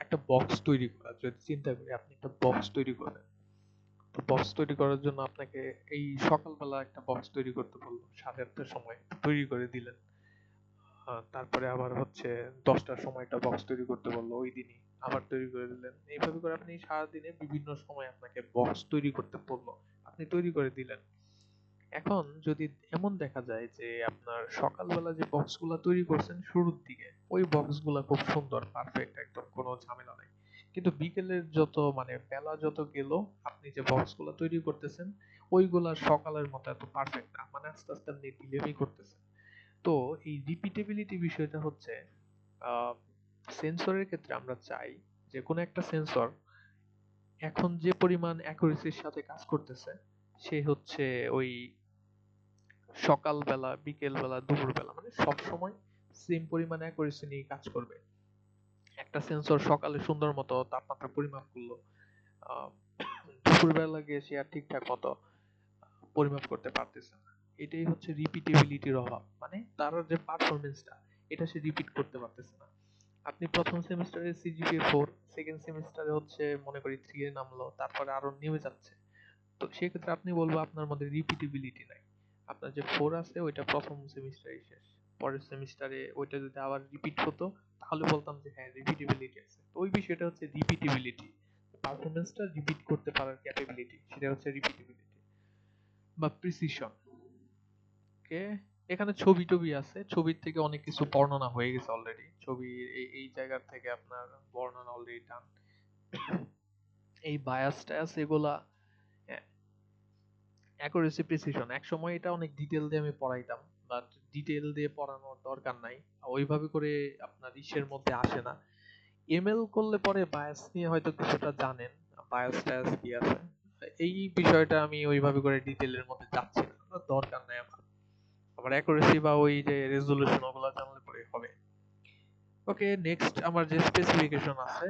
একটা বক্স তৈরি করা, যদি চিন্তা করি আপনি একটা বক্স তৈরি করবেন, তো বক্স তৈরি করার জন্য আপনাকে এই সকালবেলা একটা বক্স তৈরি করতে বললো, 8:30টার সময় তৈরি করে দিলেন। তারপরে আবার হচ্ছে 10টার সময় একটা বক্স তৈরি করতে বললো, ওই দিনই আবার তৈরি করে দিলেন। এইভাবে করে আপনি সারাদিনে বিভিন্ন সময় আপনাকে বক্স তৈরি করতে বললো, আপনি তৈরি করে দিলেন। এখন যদি এমন দেখা যায় যে আপনার সকালবেলা যে বক্সগুলো তৈরি করছেন শুরুর দিকে, ওই বক্সগুলো খুব সুন্দর পারফেক্ট, একদম কোনো ঝামেলা নাই, কিন্তু বিকেলের যত মানে বেলা যত গেল, আপনি যে বক্সগুলো তৈরি করতেছেন ওইগুলা সকালের মতো এত পারফেক্ট না, মানে আস্তে আস্তে আপনি ডিলেই করতেছেন। তো এই রিপিটেবিলিটি বিষয়টা হচ্ছে সেন্সরের ক্ষেত্রে আমরা চাই যে কোনো একটা সেন্সর এখন যে পরিমাণ অ্যাকুরেসির সাথে কাজ করতেছে, সে হচ্ছে ওই সকালবেলা, বিকেলবেলা, দুপুরবেলা মানে সব সময় সেম পরিমাণ অ্যাকুরেসি নিয়ে কাজ করবে। একটা সেন্সর সকালে সুন্দর মতো তাপমাত্রা পরিমাপ করলো, আহ, দুপুরবেলা গিয়ে সে আর ঠিকঠাক মতো পরিমাপ করতে পারতেছে না। এটাই হচ্ছে রিপিটেবিলিটির অভাব, মানে তার যে পারফরমেন্সটা এটা সে রিপিট করতে পারতেছে না। আপনি প্রথম সেমিস্টারে সিজিপিএ 4, সেকেন্ড সেমিস্টারে হচ্ছে মনে করি 3 এ নামলো, তারপরে আরো নেমে যাচ্ছে। তো সেক্ষেত্রে আপনি বলবো আপনার মধ্যে রিপিটেবিলিটি নাই। আপনার যে 4 আছে ওইটা প্রথম সেমিস্টারে শেষ, পরের সেমিস্টারে ওইটা যদি আবার রিপিট হতো তাহলে বলতাম যে হ্যাঁ রিপিটেবিলিটি আছে। তো ওই বিষয়টা হচ্ছে রিপিটেবিলিটি, পারফরমেন্সটা রিপিট করতে পারার ক্যাপাবিলিটি, সেটা হচ্ছে রিপিটেবিলিটি বা প্রিসিশন। ওকে, এখানে ছবি টবি আছে, ছবির থেকে অনেক কিছু বর্ণনা হয়ে গেছে অলরেডি, ছবি এই এই জায়গা থেকে আপনার বর্ণনা অলরেডি ডান। এই বায়াস টায়াস এগুলা, অ্যাকুরেসি প্রিসিশন, এক সময় এটা অনেক ডিটেল দিয়ে আমি পড়াইতাম, বাট ডিটেল দিয়ে পড়ানোর দরকার নাই, ওইভাবে করে আপনার ইসের মধ্যে আসে না। এমএল করলে পরে বায়াস নিয়ে হয়তো কিছুটা জানেন, বায়াস টায়াস কি আছে, এই বিষয়টা আমি ওইভাবে করে ডিটেলের মধ্যে যাচ্ছি না, দরকার নাই আমার। আমার অ্যাকুরেসি বা ওই যে রেজোলিউশন ওগুলো জানলে পরে হবে। ওকে, নেক্সট আমার যে স্পেসিফিকেশন আছে,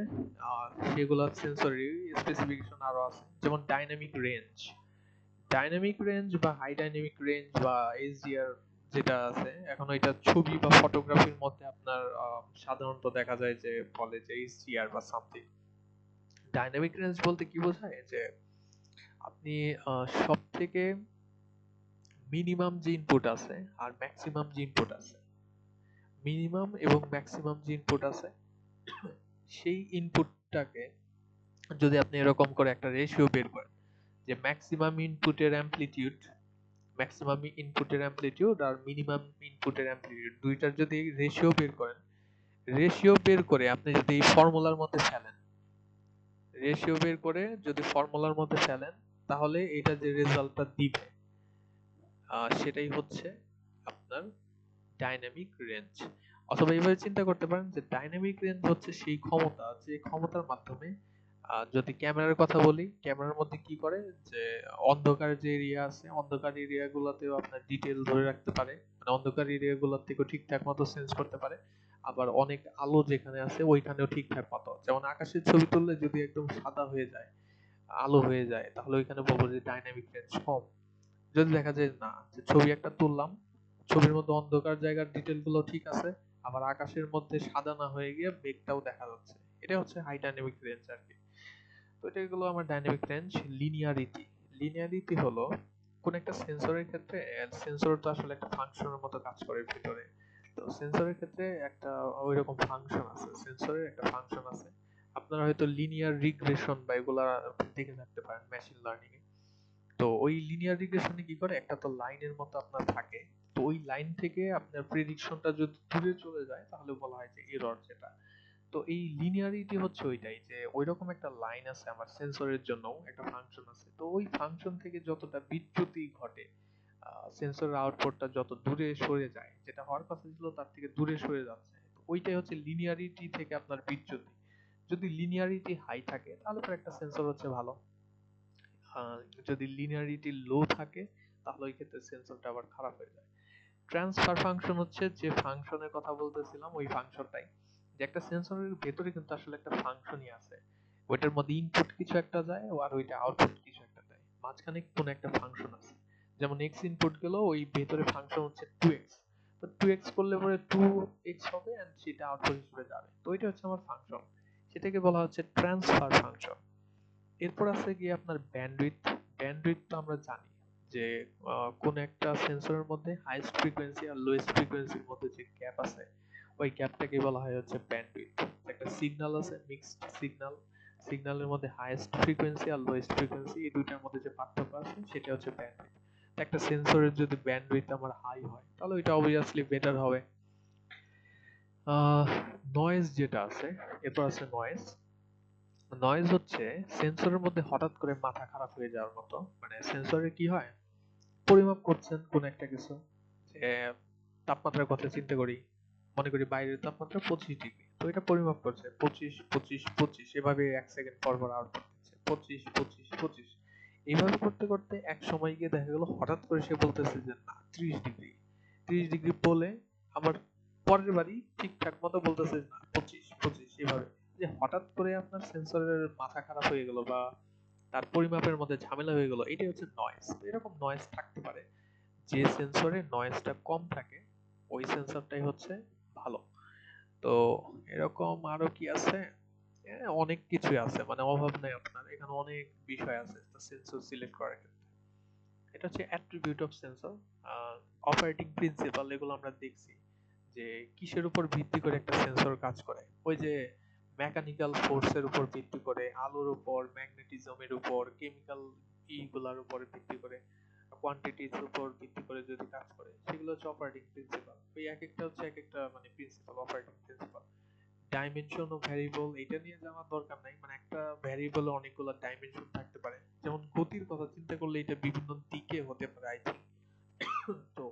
সেগুলো সেন্সরি স্পেসিফিকেশন আরো আছে, যেমন ডাইনামিক রেঞ্জ। ডাইনামিক রেঞ্জ বা হাই ডাইনামিক রেঞ্জ বা এইচডিআর যেটা আছে, এখন এটা ছবি বা ফটোগ্রাফির মধ্যে আপনার সাধারণত দেখা যায় যে বলে যে এইচডিআর বা সামথিং। ডাইনামিক রেঞ্জ বলতে কি বোঝায়, যে আপনি সব থেকে মিনিমাম যে ইনপুট আছে আর ম্যাক্সিমাম যে ইনপুট আছে, মিনিমাম এবং ম্যাক্সিমাম যে ইনপুট আছে, সেই ইনপুটটাকে যদি আপনি এরকম করে একটা রেশিও বের করেন, যে ম্যাক্সিমাম ইনপুটের অ্যামপ্লিটিউড আর মিনিমাম ইনপুটের অ্যামপ্লিটিউড দুইটার যদি রেশিও বের করেন, রেশিও বের করে আপনি যদি এই ফর্মুলার মধ্যে ফেলেন, রেশিও বের করে যদি ফর্মুলার মধ্যে ফেলেন, তাহলে এটা যে রেজাল্টটা দিবে সেটাই হচ্ছে আপনার ডাইনামিক রেঞ্জ। অথবা এইভাবে চিন্তা করতে পারেন যে ডাইনামিক রেঞ্জ হচ্ছে সেই ক্ষমতা, যে ক্ষমতার মাধ্যমে যদি ক্যামেরার কথা বলি, ক্যামেরার মধ্যে কি করে, যে অন্ধকার যে এরিয়া আছে, অন্ধকার এরিয়া গুলাতেও আপনার ডিটেল ধরে রাখতে পারে, মানে অন্ধকার এরিয়া গুলোর থেকেও ঠিকঠাক মতো সেন্স করতে পারে, আবার অনেক আলো যেখানে আছে ওইখানেও ঠিকঠাক মতো, যেমন আকাশের ছবি তুললে যদি একদম সাদা হয়ে যায়, আলো হয়ে যায়, তাহলে ওইখানে বলবো যে ডাইনামিক রেঞ্জ কম। যদি দেখা যায় না, যে ছবি একটা তুললাম, ছবির মধ্যে অন্ধকার জায়গার ডিটেল গুলো ঠিক আছে, আবার আকাশের মধ্যে সাদা না হয়ে গিয়ে মেঘটাও দেখা যাচ্ছে, এটা হচ্ছে হাই ডাইনামিক রেঞ্জ আর কি। তো এটা হলো আমার ডাইনামিক রেঞ্জ। লিনিয়ারিটি, লিনিয়ারিটি হলো কোন একটা সেন্সরের ক্ষেত্রে, সেন্সর তো আসলে একটা ফাংশনের মতো কাজ করে ভিতরে, তো সেন্সরের ক্ষেত্রে একটা ওইরকম ফাংশন আছে, সেন্সরের একটা ফাংশন আছে। আপনারা হয়তো লিনিয়ার রিগ্রেশন বা এগুলা দেখে থাকতে পারেন মেশিন লার্নিং এ। তো ওই লিনিয়ার রিগ্রেশনে কি করে, একটা তো লাইনের মতো আপনার থাকে, তো ওই লাইন থেকে আপনার প্রেডিকশনটা যদি দূরে চলে যায় তাহলে বলা হয় যে এরর যেটা। তো এই লিনিয়ারিটি হচ্ছে ওইটাই, যে ওইরকম একটা লাইন আছে, আমার সেন্সরের জন্য একটা ফাংশন আছে, তো ওই ফাংশন থেকে যতটা বিচ্যুতি ঘটে, সেন্সরের আউটপুটটা যত দূরে সরে যায়, যেটা হওয়ার কথা ছিল তার থেকে দূরে সরে যাচ্ছে, তো ওইটাই হচ্ছে লিনিয়ারিটি থেকে আপনার বিচ্যুতি। যদি লিনিয়ারিটি হাই থাকে তাহলে তো একটা সেন্সর হচ্ছে ভালো, আহ, যদি লিনিয়ারিটি লো থাকে তাহলে ওই ক্ষেত্রে সেন্সরটা আবার খারাপ হয়ে যায়। ট্রান্সফার ফাংশন হচ্ছে যে ফাংশনের কথা বলতেছিলাম, ওই ফাংশনটাই, যে একটা সেন্সরের ভেতরে কিন্তু আসলে একটা ফাংশনই আছে, ওইটার মধ্যে ইনপুট কিছু একটা যায় আর ওইটা আউটপুট কিছু একটা দেয়, মাঝখানে কোন একটা ফাংশন আছে। যেমন এক্স ইনপুট গেল, ওই ভেতরে ফাংশন হচ্ছে 2x, তো 2x করলে পরে 2x হবে এন্ড সেটা আউটপুট হিসেবে যাবে, তো ওইটা হচ্ছে আমার ফাংশন, সেটাকে বলা হচ্ছে ট্রান্সফার ফাংশন। এরপর আছে গিয়ে আপনার ব্যান্ডউইথ। ব্যান্ডউইথ তো আমরা জানি যে কোন একটা সেন্সরের মধ্যে হাইয়েস্ট ফ্রিকোয়েন্সি আর লোয়েস্ট ফ্রিকোয়েন্সির মধ্যে যে গ্যাপ আছে, ওই গ্যাপটাকে বলা হয় হচ্ছে ব্যান্ডউইথ। একটা সিগন্যাল আছে, মিক্সড সিগন্যাল, সিগন্যালের মধ্যে হাইয়েস্ট ফ্রিকোয়েন্সি আর লোয়েস্ট ফ্রিকোয়েন্সি এই দুইটার মধ্যে যে পার্থক্য আছে সেটা হচ্ছে ব্যান্ডউইথ। একটা সেন্সরের যদি ব্যান্ডউইথ আমার হাই হয় তাহলে ওইটা অবভিয়াসলি বেটার হবে। নয়েজ যেটা আছে, এরপর আছে নয়েজ। নয়েজ হচ্ছে সেন্সরের মধ্যে হঠাৎ করে মাথা খারাপ হয়ে যাওয়ার মতো, মানে সেন্সরে কি হয়, পরিমাপ করছেন কোন একটা কিছু, যে তাপমাত্রার কথা চিন্তা করি, মনে করি বাইরের তাপমাত্রা 25 ডিগ্রি, তো এটা পরিমাপ করছে 25 25 25, এভাবে 1 সেকেন্ড পর পর আউটপুট দিচ্ছে 25 25 25, এইভাবে করতে করতে এক সময় গিয়ে দেখা গেল হঠাৎ করে সে বলতেছে যে না 30 ডিগ্রি, 30 ডিগ্রি বলে আবার পরের বারই ঠিকঠাক মতো বলতেছে না 25 25, এভাবে যে হঠাৎ করে আপনার সেন্সরের মাথা খারাপ হয়ে গেল বা তার পরিমাপের মধ্যে ঝামেলা হয়ে গেল, এটাই হচ্ছে নয়েজ। এরকম নয়েজ থাকতে পারে, যে সেন্সরে নয়েজটা কম থাকে ওই সেন্সরটাই হচ্ছে ভালো। তো এরকম আরো কি আছে, অনেক কিছুই আছে, মানে অভাব নেই আপনার, এখানে অনেক বিষয় আছে সেন্সর সিলেক্ট করার ক্ষেত্রে। এটা হচ্ছে attribute of sensor, operating principal, এগুলো আমরা দেখছি যে কিসের উপর ভিত্তি করে একটা সেন্সর কাজ করে, ওই যে মেকানিক্যাল ফোর্সের উপর ভিত্তি করে, আলোর উপর, ম্যাগনেটিজমের উপর, কেমিক্যাল ইগুলার উপর ভিত্তি করে, কোয়ান্টিটির উপর ভিত্তি করে যদি কাজ করে, সেগুলো হচ্ছে অপারেটিং প্রিন্সিপাল। ওই এক একটা হচ্ছে এক একটা মানে প্রিন্সিপাল, অপারেটিং প্রিন্সিপাল। ডাইমেনশন ও ভ্যারিয়েবল এটা নিয়ে জানার দরকার নাই, মানে একটা ভ্যারিয়েবলে অনেকগুলো ডাইমেনশন থাকতে পারে। যেমন গতির কথা চিন্তা করলে এটা বিভিন্ন দিকে হতে পারে আই থিঙ্ক। তো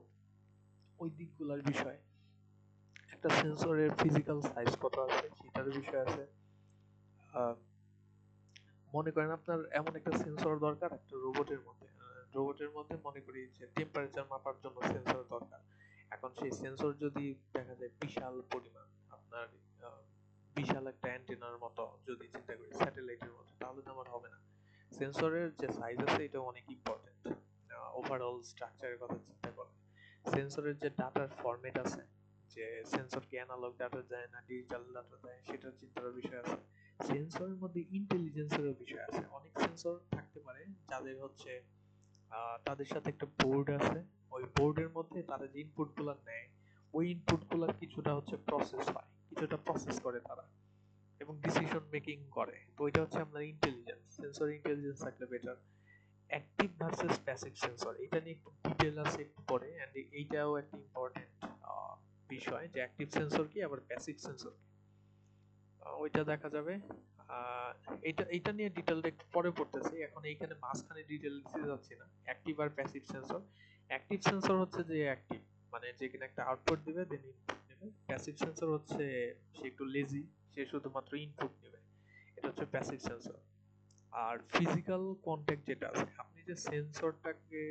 ওই দিকগুলোর বিষয়, একটা সেন্সরের ফিজিক্যাল সাইজ কত আছে সেটার বিষয় আছে। আহ, মনে করেন আপনার এমন একটা সেন্সর দরকার একটা রোবটের মধ্যে মনে করি যে টেম্পারেচার মাপার জন্য সেন্সর দরকার। এখন সেই সেন্সর যদি দেখা যায় বিশাল পরিমাণ, আপনার আহ, বিশাল একটা অ্যান্টেনার মতো যদি চিন্তা করি, স্যাটেলাইটের মতো, তাহলে তো আমার হবে না। সেন্সরের যে সাইজ আছে এটা অনেক ইম্পর্টেন্ট ওভারঅল স্ট্রাকচারের কথা চিন্তা করলে। সেন্সরের যে ডাটার ফরম্যাট আছে, যে সেন্সর কি অ্যানালগ ডাটা যায় না ডিজিটাল ডাটা যায়, সেটার চিন্তার বিষয় আছে। সেন্সরের মধ্যে ইন্টেলিজেন্সেরও বিষয় আছে। অনেক সেন্সর থাকতে পারে যাদের হচ্ছে তাদের সাথে একটা বোর্ড আছে, ওই বোর্ডের মধ্যে তারা যে ইনপুট গুলা নেয়, ওই ইনপুট গুলার কিছুটা হচ্ছে প্রসেস হয়, কিছুটা প্রসেস করে তারা এবং ডিসিশন মেকিং করে। তো এটা হচ্ছে আপনার ইন্টেলিজেন্স। সেন্সর ইন্টেলিজেন্স থাকলে better. Active versus passive sensor, এটা নিয়ে একটু ডিটেল আছে একটু পরে, এন্ড এইটাও একটা ইম্পর্টেন্ট বিষয় যে অ্যাক্টিভ সেন্সর কি আবার প্যাসিভ সেন্সর কি, ওইটা দেখা যাবে। আহ, এটা নিয়ে ডিটেলটা একটু পরে পড়তেছি, এখন এইখানে মাঝখানে ডিটেল দিতে যাচ্ছি না। অ্যাক্টিভ আর প্যাসিভ সেন্সর, অ্যাক্টিভ সেন্সর হচ্ছে যে অ্যাক্টিভ, মানে যে কিনা একটা আউটপুট দিবে দেন ইনপুট নেবে। প্যাসিভ সেন্সর হচ্ছে সে একটু লেজি, সে শুধুমাত্র ইনপুট নেবে, এটা হচ্ছে প্যাসিভ সেন্সর। আর ফিজিক্যাল কন্টাক্ট যেটা আছে, আপনি যে সেন্সরটাকে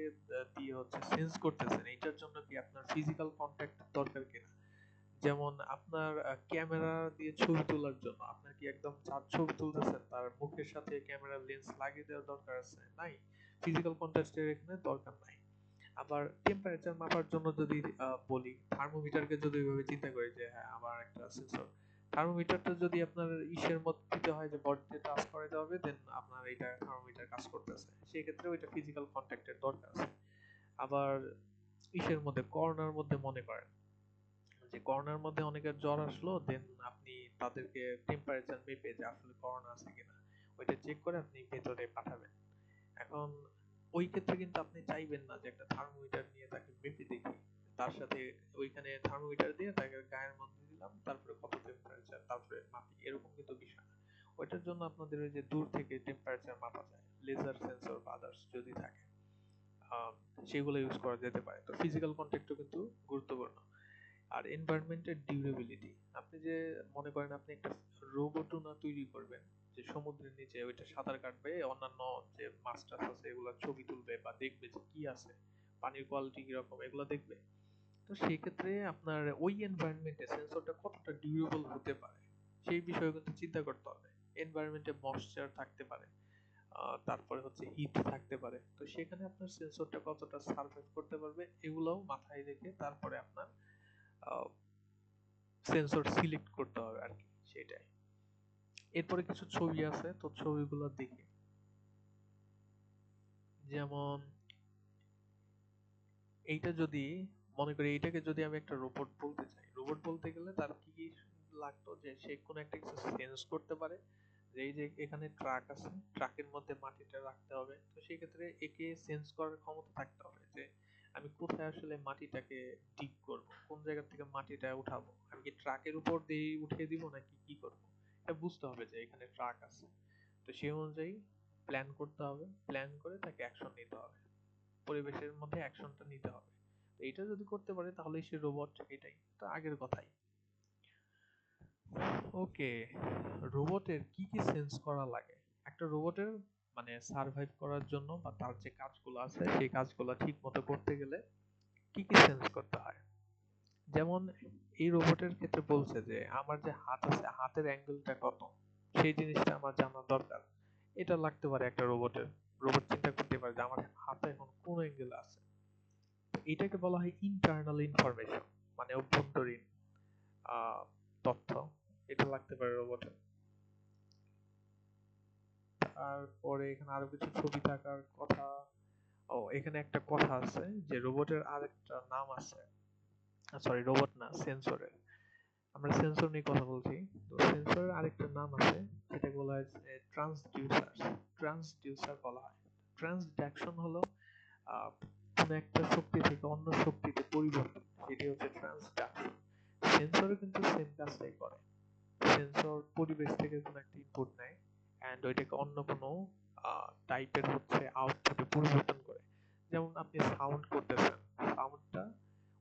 দিয়ে হচ্ছে সেন্স করতেছেন, এটার জন্য কি আপনার ফিজিক্যাল কন্টাক্ট দরকার কিনা। যেমন আপনার ক্যামেরা দিয়ে ছবি তোলার জন্য আপনার কি একদম যার ছবি তুলতেছেন তার মুখের সাথে ক্যামেরার লেন্স লাগিয়ে দেওয়ার দরকার আছে? নাই, ফিজিক্যাল কন্ট্রাস্টের এখানে দরকার নাই। আবার টেম্পারেচার মাপার জন্য যদি বলি, থার্মোমিটারকে যদি ওইভাবে চিন্তা করি যে হ্যাঁ আমার একটা সেন্সর, থার্মোমিটারটা যদি আপনার ইসের মধ্যে দিতে হয় যে বডিতে টাচ করাতে হবে, দেন আপনার এটা থার্মোমিটার কাজ করতেছে, সেই ক্ষেত্রে ওইটা ফিজিক্যাল কন্ট্যাক্টের দরকার আছে। আবার ইসের মধ্যে করোনার মধ্যে মনে করেন যে করোনার মধ্যে অনেকের জ্বর আসলো, দেন আপনি তাদেরকে টেম্পারেচার মেপে যে আসলে করোনা আছে কিনা ওইটা চেক করে আপনি ভেতরে পাঠাবেন। এখন ওই ক্ষেত্রে কিন্তু আপনি চাইবেন না যে একটা থার্মোমিটার নিয়ে তাকে মেপে দেখি, তার সাথে ওইখানে থার্মোমিটার দিয়ে তাকে গায়ের মধ্যে দিলাম, তারপরে কত টেম্পারেচার তারপরে মাপি, এরকম কিন্তু বিষয় না। ওইটার জন্য আপনাদের ওই যে দূর থেকে টেম্পারেচার মাপা যায়, লেজার সেন্সর বা আদার্স যদি থাকে, আহ, সেগুলো ইউজ করা যেতে পারে। তো ফিজিক্যাল কন্ট্যাক্টও কিন্তু গুরুত্বপূর্ণ। আর এনভায়রনমেন্টের ডিউরেবিলিটি, আপনি যে মনে করেন আপনি একটা রোবটুনা তৈরি করবেন যে সমুদ্রের নিচে ওইটা সাঁতার কাটবে, অন্যান্য যে মাছ টাছ আছে এগুলা ছবি তুলবে বা দেখবে যে কি আছে, পানির কোয়ালিটি কিরকম এগুলো দেখবে। তো সেই ক্ষেত্রে আপনার ওই এনভায়রনমেন্টে সেন্সরটা কতটা ডিউরেবল হতে পারে সেই বিষয়ে কিন্তু চিন্তা করতে হবে। এনভায়রনমেন্টে ময়েশ্চার থাকতে পারে, তারপরে হচ্ছে হিট থাকতে পারে, তো সেখানে আপনার সেন্সরটা কতটা সার্ভাইভ করতে পারবে এগুলোও মাথায় রেখে তারপরে আপনার সেন্সর সিলেক্ট করতে হবে আর কি, সেটাই। এরপরে কিছু ছবি আছে, তো ছবিগুলো দেখি। যেমন এইটা যদি মনে করি, এইটাকে যদি আমি একটা রোবট বলতে চাই, রোবট বলতে গেলে তার কি কি লাগতো, যে সে কোনো একটা কিছু সেন্স করতে পারে, যে এই যে এখানে ট্রাক আছে, ট্রাকের মধ্যে মাটিটা রাখতে হবে, তো সেই ক্ষেত্রে একে সেন্স করার ক্ষমতা থাকতে হবে যে আমি কোথায় আসলে মাটিটাকে ডিগ করব, কোন জায়গা থেকে মাটিটা উঠাবো, আমি কি ট্রাকের উপর দিয়ে উঠিয়ে দিব নাকি কি করব, এটা বুঝতে হবে যে এখানে ট্রাক আছে। তো সেই অনুযায়ী প্ল্যান করতে হবে, প্ল্যান করে তাকে অ্যাকশন নিতে হবে, পরিবেশের মধ্যে অ্যাকশনটা নিতে হবে। তো এটা যদি করতে পারে তাহলেই সে রোবট, এটাই তো আগের কথাই। ওকে, রোবটের কি কি সেন্স করা লাগে? একটা রোবটের মানে সার্ভাইভ করার জন্য বা তার যে কাজগুলো আছে সেই কাজগুলো ঠিক মতো করতে গেলে কি কি সেন্স করতে হয়? যেমন এই রোবটের ক্ষেত্রে বলছে যে আমার যে হাত আছে, হাতের অ্যাঙ্গেলটা কত, সেই জিনিসটা আমার জানা দরকার। এটা লাগতে পারে একটা রোবটের। রোবট চিন্তা করতে পারে যে আমার হাতে এখন কোন অ্যাঙ্গেলে আছে। তো এটাকে বলা হয় ইন্টারনাল ইনফরমেশন, মানে অভ্যন্তরীণ আহ তথ্য, এটা লাগতে পারে রোবটের। তারপরে এখানে আরো কিছু ছবি থাকার কথা। ও, এখানে একটা কথা আছে যে রোবটের আরেকটা নাম আছে, সরি রোবট না, সেন্সরের। আমরা সেন্সর নিয়ে কথা বলছি। তো সেন্সরের আরেকটা নাম আছে, যেটাকে বলা হয় ট্রান্সডিউসার। ট্রান্সডিউসার বলা হয়। ট্রান্সডাকশন হলো কোন একটা শক্তি থেকে অন্য শক্তিতে পরিবর্তন, সেটি হচ্ছে ট্রান্সডাকশন। সেন্সরও কিন্তু সেম কাজটাই করে। যেমন আপনি সাউন্ড করতেছেন, সাউন্ডটা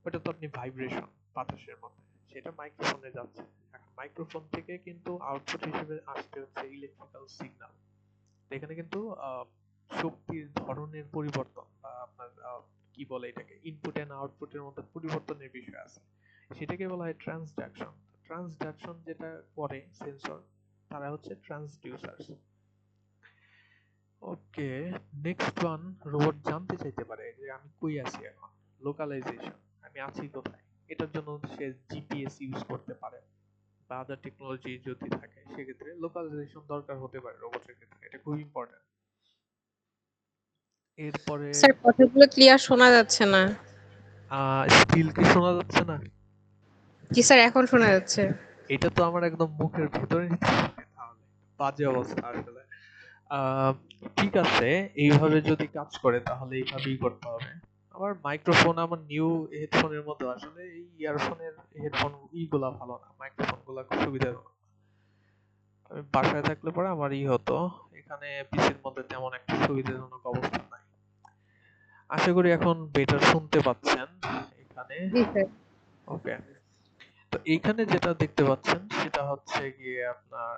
ওটা তো আপনি ভাইব্রেশন বাতাসের মধ্যে, সেটা মাইক্রোফোনে যাচ্ছে। এখন মাইক্রোফোন থেকে কিন্তু আউটপুট হিসেবে আসছে হচ্ছে ইলেকট্রিক্যাল সিগন্যাল। এখানে কিন্তু শক্তির ধরনের পরিবর্তন বা আপনার কি বলে এটাকে, ইনপুট এন্ড আউটপুটের মধ্যে পরিবর্তনের বিষয় আছে, সেটাকে বলা হয় ট্রান্সডাকশন। ট্রান্সডাকশন যেটা করে সেন্সর, তারা হচ্ছে ট্রান্সডিউসার্স। ওকে, নেক্সট ওয়ান, রোবট জানতে চাইতে পারে যে আমি কই আছি এখন, লোকালাইজেশন, আমি আছি কোথায়। এটার জন্য সে জিপিএস ইউজ করতে পারে বা আদার টেকনোলজি যদি থাকে, সেক্ষেত্রে লোকালাইজেশন দরকার হতে পারে রোবটের ক্ষেত্রে, এটা খুব ইম্পর্টেন্ট। এরপরে স্যার কথাগুলো ক্লিয়ার শোনা যাচ্ছে না। স্টিল কি শোনা যাচ্ছে না? জি স্যার, এখন শোনা যাচ্ছে। এটা তো আমার একদম মুখের ভেতরে নিতে হবে, তাহলে বাজে অবস্থা আসলে। আহ, ঠিক আছে, এইভাবে যদি কাজ করে তাহলে এইভাবেই করতে হবে। আমার মাইক্রোফোন, আমার নিউ হেডফোনের মতো, আসলে এই ইয়ারফোনের হেডফোন ইগুলা ভালো না, মাইক্রোফোন গুলা খুব সুবিধাজনক। আমি বাসায় থাকলে পরে আমার হতো, এখানে পিসির মধ্যে তেমন একটা সুবিধাজনক অবস্থা নাই। আশা করি এখন বেটার শুনতে পাচ্ছেন এখানে। জি স্যার। ওকে, তো এইখানে যেটা দেখতে পাচ্ছেন সেটা হচ্ছে গিয়ে আপনার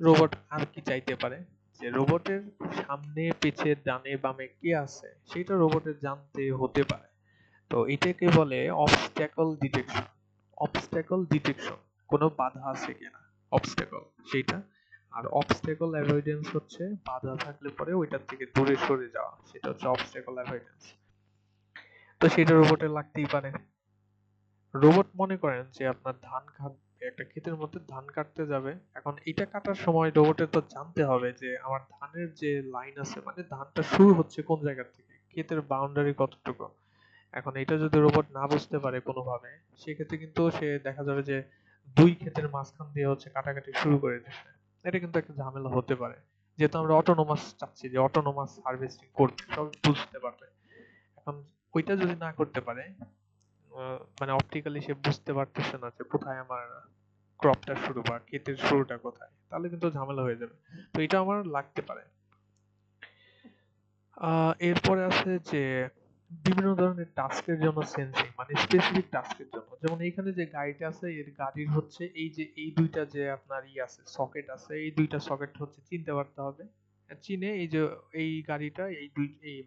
রোবট আর কি চাইতে পারে, যে রোবটের সামনে পিছে ডানে বামে কে আছে সেটা রোবটের জানতে হতে পারে। তো এটাকে বলে অবস্ট্যাকল ডিটেকশন। অবস্ট্যাকল ডিটেকশন, কোনো বাধা আছে কিনা, অবস্ট্যাকল সেটা। আর অবস্ট্যাকল অ্যাভয়েডেন্স হচ্ছে বাধা থাকলে পরে ওইটার থেকে দূরে সরে যাওয়া, সেটা হচ্ছে অবস্ট্যাকল অ্যাভয়েডেন্স। তো সেটা রোবটের লাগতেই পারে। রোবট মনে করেন যে আপনার ধান কাটবে, একটা ক্ষেতের মধ্যে ধান কাটতে যাবে, এখন এটা কাটার সময় রোবটের তো জানতে হবে যে আমার ধানের যে লাইন আছে, মানে ধানটা শুরু হচ্ছে কোন জায়গা থেকে, ক্ষেতের বাউন্ডারি কতটুকু। এখন এটা যদি রোবট না বুঝতে পারে কোনোভাবে, সেক্ষেত্রে কিন্তু সে দেখা যাবে যে দুই ক্ষেতের মাঝখান দিয়ে হচ্ছে কাটাকাটি শুরু করে দিচ্ছে। এটা কিন্তু একটা ঝামেলা হতে পারে, যেহেতু আমরা অটোনোমাস চাচ্ছি, যে অটোনোমাস হারভেস্টিং করবে, সব বুঝতে পারবে। এখন ওইটা যদি না করতে পারে, মানে অপটিক্যালি সে বুঝতে পারতেছে না যে কোথায় আমার ক্রপটা শুরু বা ক্ষেতের শুরুটা কোথায়, তাহলে কিন্তু ঝামেলা হয়ে যাবে। তো এটা আমার লাগতে পারে। এরপরে আছে যে বিভিন্ন ধরনের টাস্কের জন্য সেন্সিং, মানে স্পেসিফিক টাস্কের জন্য, যেমন এখানে যে গাড়িটা আছে, এর গাড়ির হচ্ছে এই যে এই দুইটা যে আপনার আছে সকেট আছে, এই দুইটা সকেট হচ্ছে চিনতে পারতে হবে। চিনে এই যে এই গাড়িটা এই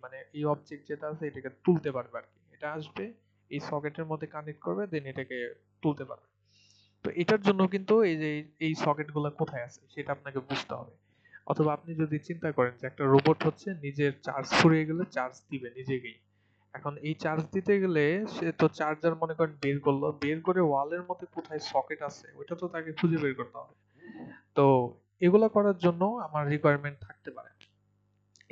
মানে এই অবজেক্ট যেটা আছে এটাকে তুলতে পারবে আর কি, এটা আসবে এই সকেটের মধ্যে কানেক্ট করবে, দেন এটাকে তুলতে পারবে। তো এটার জন্য কিন্তু এই যে এই সকেট গুলা কোথায় আছে সেটা আপনাকে বুঝতে হবে। অথবা আপনি যদি চিন্তা করেন যে একটা রোবট হচ্ছে নিজের চার্জ ফুরিয়ে গেলে চার্জ দিবে নিজেকেই, এখন এই চার্জ দিতে গেলে সে তো চার্জার মনে করেন বের করলো, বের করে ওয়ালের মধ্যে কোথায় সকেট আছে ওইটা তো তাকে খুঁজে বের করতে হবে। তো এগুলা করার জন্য আমার রিকোয়ারমেন্ট থাকতে পারে।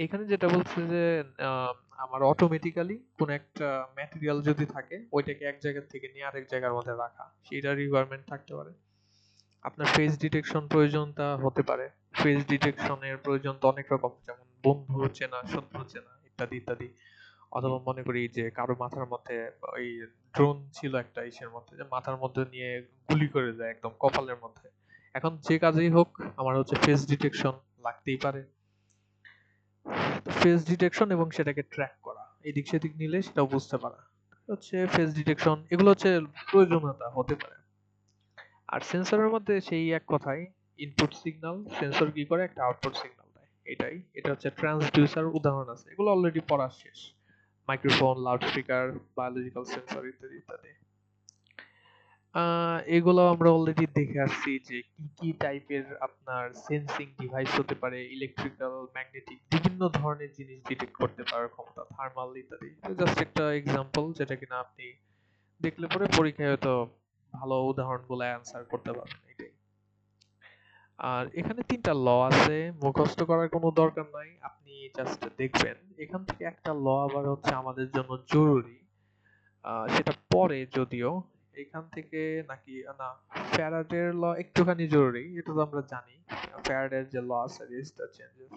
এখানে যেটা বলছে যে আহ, আমার অটোমেটিক্যালি কোন একটা ম্যাটেরিয়াল যদি থাকে, ওইটাকে এক জায়গা থেকে নিয়ে আরেক জায়গার মধ্যে রাখা, সেটা রিকোয়ারমেন্ট থাকতে পারে। আপনার ফেস ডিটেকশন প্রয়োজনটা হতে পারে। ফেস ডিটেকশনের প্রয়োজন তো অনেক রকম, যেমন বন্ধু চেনা, শত্রু চেনা, ইত্যাদি ইত্যাদি। অথবা মনে করি যে কারো মাথার মধ্যে ওই ড্রোন ছিল একটা ইসের মধ্যে, যে মাথার মধ্যে নিয়ে গুলি করে দেয় একদম কপালের মধ্যে। এখন যে কাজেই হোক আমার হচ্ছে ফেস ডিটেকশন লাগতেই পারে। ফেস ডিটেকশন এবং সেটাকে ট্র্যাক করা, এদিক সেদিক নিলে সেটাও বুঝতে পারা হচ্ছে ফেস ডিটেকশন, এগুলো হচ্ছে প্রয়োজনীয়তা হতে পারে। আর সেন্সরের মধ্যে সেই এক কথাই, ইনপুট সিগন্যাল, সেন্সর কি করে একটা আউটপুট সিগন্যাল দেয়, এটা হচ্ছে ট্রান্সডিউসার, উদাহরণ আছে, এগুলো অলরেডি পড়া শেষ। মাইক্রোফোন, লাউডস্পিকার, বায়োলজিক্যাল সেন্সর ইত্যাদি ইত্যাদি। এগুলো আমরা অলরেডি দেখে আসছি যে কি কি টাইপের আপনার সেন্সিং ডিভাইস হতে পারে, ইলেকট্রিক্যাল, ম্যাগনেটিক, বিভিন্ন ধরনের জিনিস ডিটেক্ট করতে পারার ক্ষমতা, থার্মাল ইত্যাদি। জাস্ট একটা এক্সাম্পল যেটা কিনা আপনি দেখলে পরে পরীক্ষায় হয়তো ভালো উদাহরণগুলো অ্যান্সার করতে পারবেন, এটাই। আর এখানে তিনটা ল আছে, মুখস্থ করার কোনো দরকার নাই, আপনি জাস্ট দেখবেন। এখান থেকে একটা ল আবার হচ্ছে আমাদের জন্য জরুরি, সেটা পরে যদিও, এখান থেকে নাকি না, ফ্যারাডের ল একটুখানি জরুরি, এটা তো আমরা জানি। ফ্যারাডের যে ল আছে, রেজিস্টার চেঞ্জেস,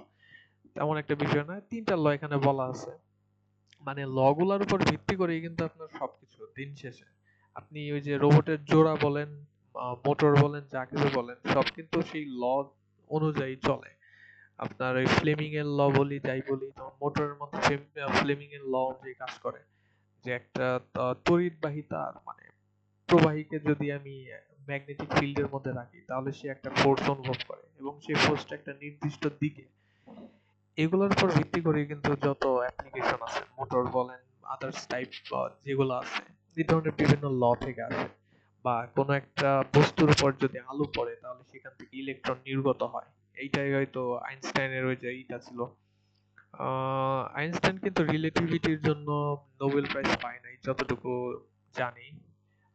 তেমন একটা বিষয় না, তিনটা ল এখানে বলা আছে। মানে ল গুলার উপর ভিত্তি করেই কিন্তু আপনার সবকিছু দিন শেষে, আপনি ওই যে রোবটের জোড়া বলেন, মোটর বলেন, যা কিছু বলেন, সব কিন্তু সেই ল অনুযায়ী চলে। আপনার ওই ফ্লেমিং এর ল বলি যাই বলি, যেমন মোটরের মধ্যে ফ্লেমিং এর ল অনুযায়ী কাজ করে, যে একটা তড়িৎবাহী তার মানে প্রবাহীকে যদি আমি ম্যাগনেটিক ফিল্ডের মধ্যে রাখি তাহলে সে একটা ফোর্স অনুভব করে এবং সেই ফোর্সটা একটা নির্দিষ্ট দিকে। এগুলোর উপর ভিত্তি করে কিন্তু যত অ্যাপ্লিকেশন আছে, মোটর বলেন, আদার্স টাইপ যেগুলো আছে, এই ধরনের বিভিন্ন ল থেকে আসে। বা কোনো একটা বস্তুর উপর যদি আলো পড়ে তাহলে সেখান থেকে ইলেকট্রন নির্গত হয়। এইটাই হয়তো আইনস্টাইনের ওই যে এইটা ছিল। আইনস্টাইন কিন্তু রিলেটিভিটির জন্য নোবেল প্রাইজ পায় নাই যতটুকু জানি।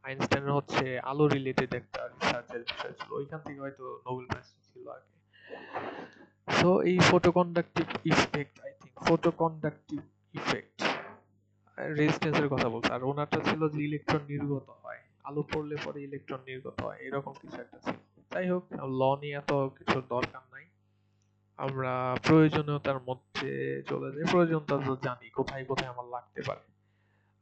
আইনস্টাইনের হচ্ছে আলো রিলেটেড একটা রিসার্চের বিষয় ছিল, ওইখান থেকে হয়তো নোবেল প্রাইজ ছিল আর কি। সো এই ফটোকন্ডাক্টিভ ইফেক্ট, আই থিঙ্ক ফটোকন্ডাক্টিভ ইফেক্ট রেজিস্ট্যান্সের কথা বলছে, আর ওনারটা ছিল যে ইলেকট্রন নির্গত হয়, আলো পড়লে পরে ইলেকট্রন নির্গত হয়, এরকম কিছু একটা ছিল। যাই হোক, ল নিয়ে এত কিছু দরকার নাই, আমরা প্রয়োজনীয়তার মধ্যে চলে যাই। প্রয়োজনটা তো জানি কোথায় কোথায় আমার লাগতে পারে।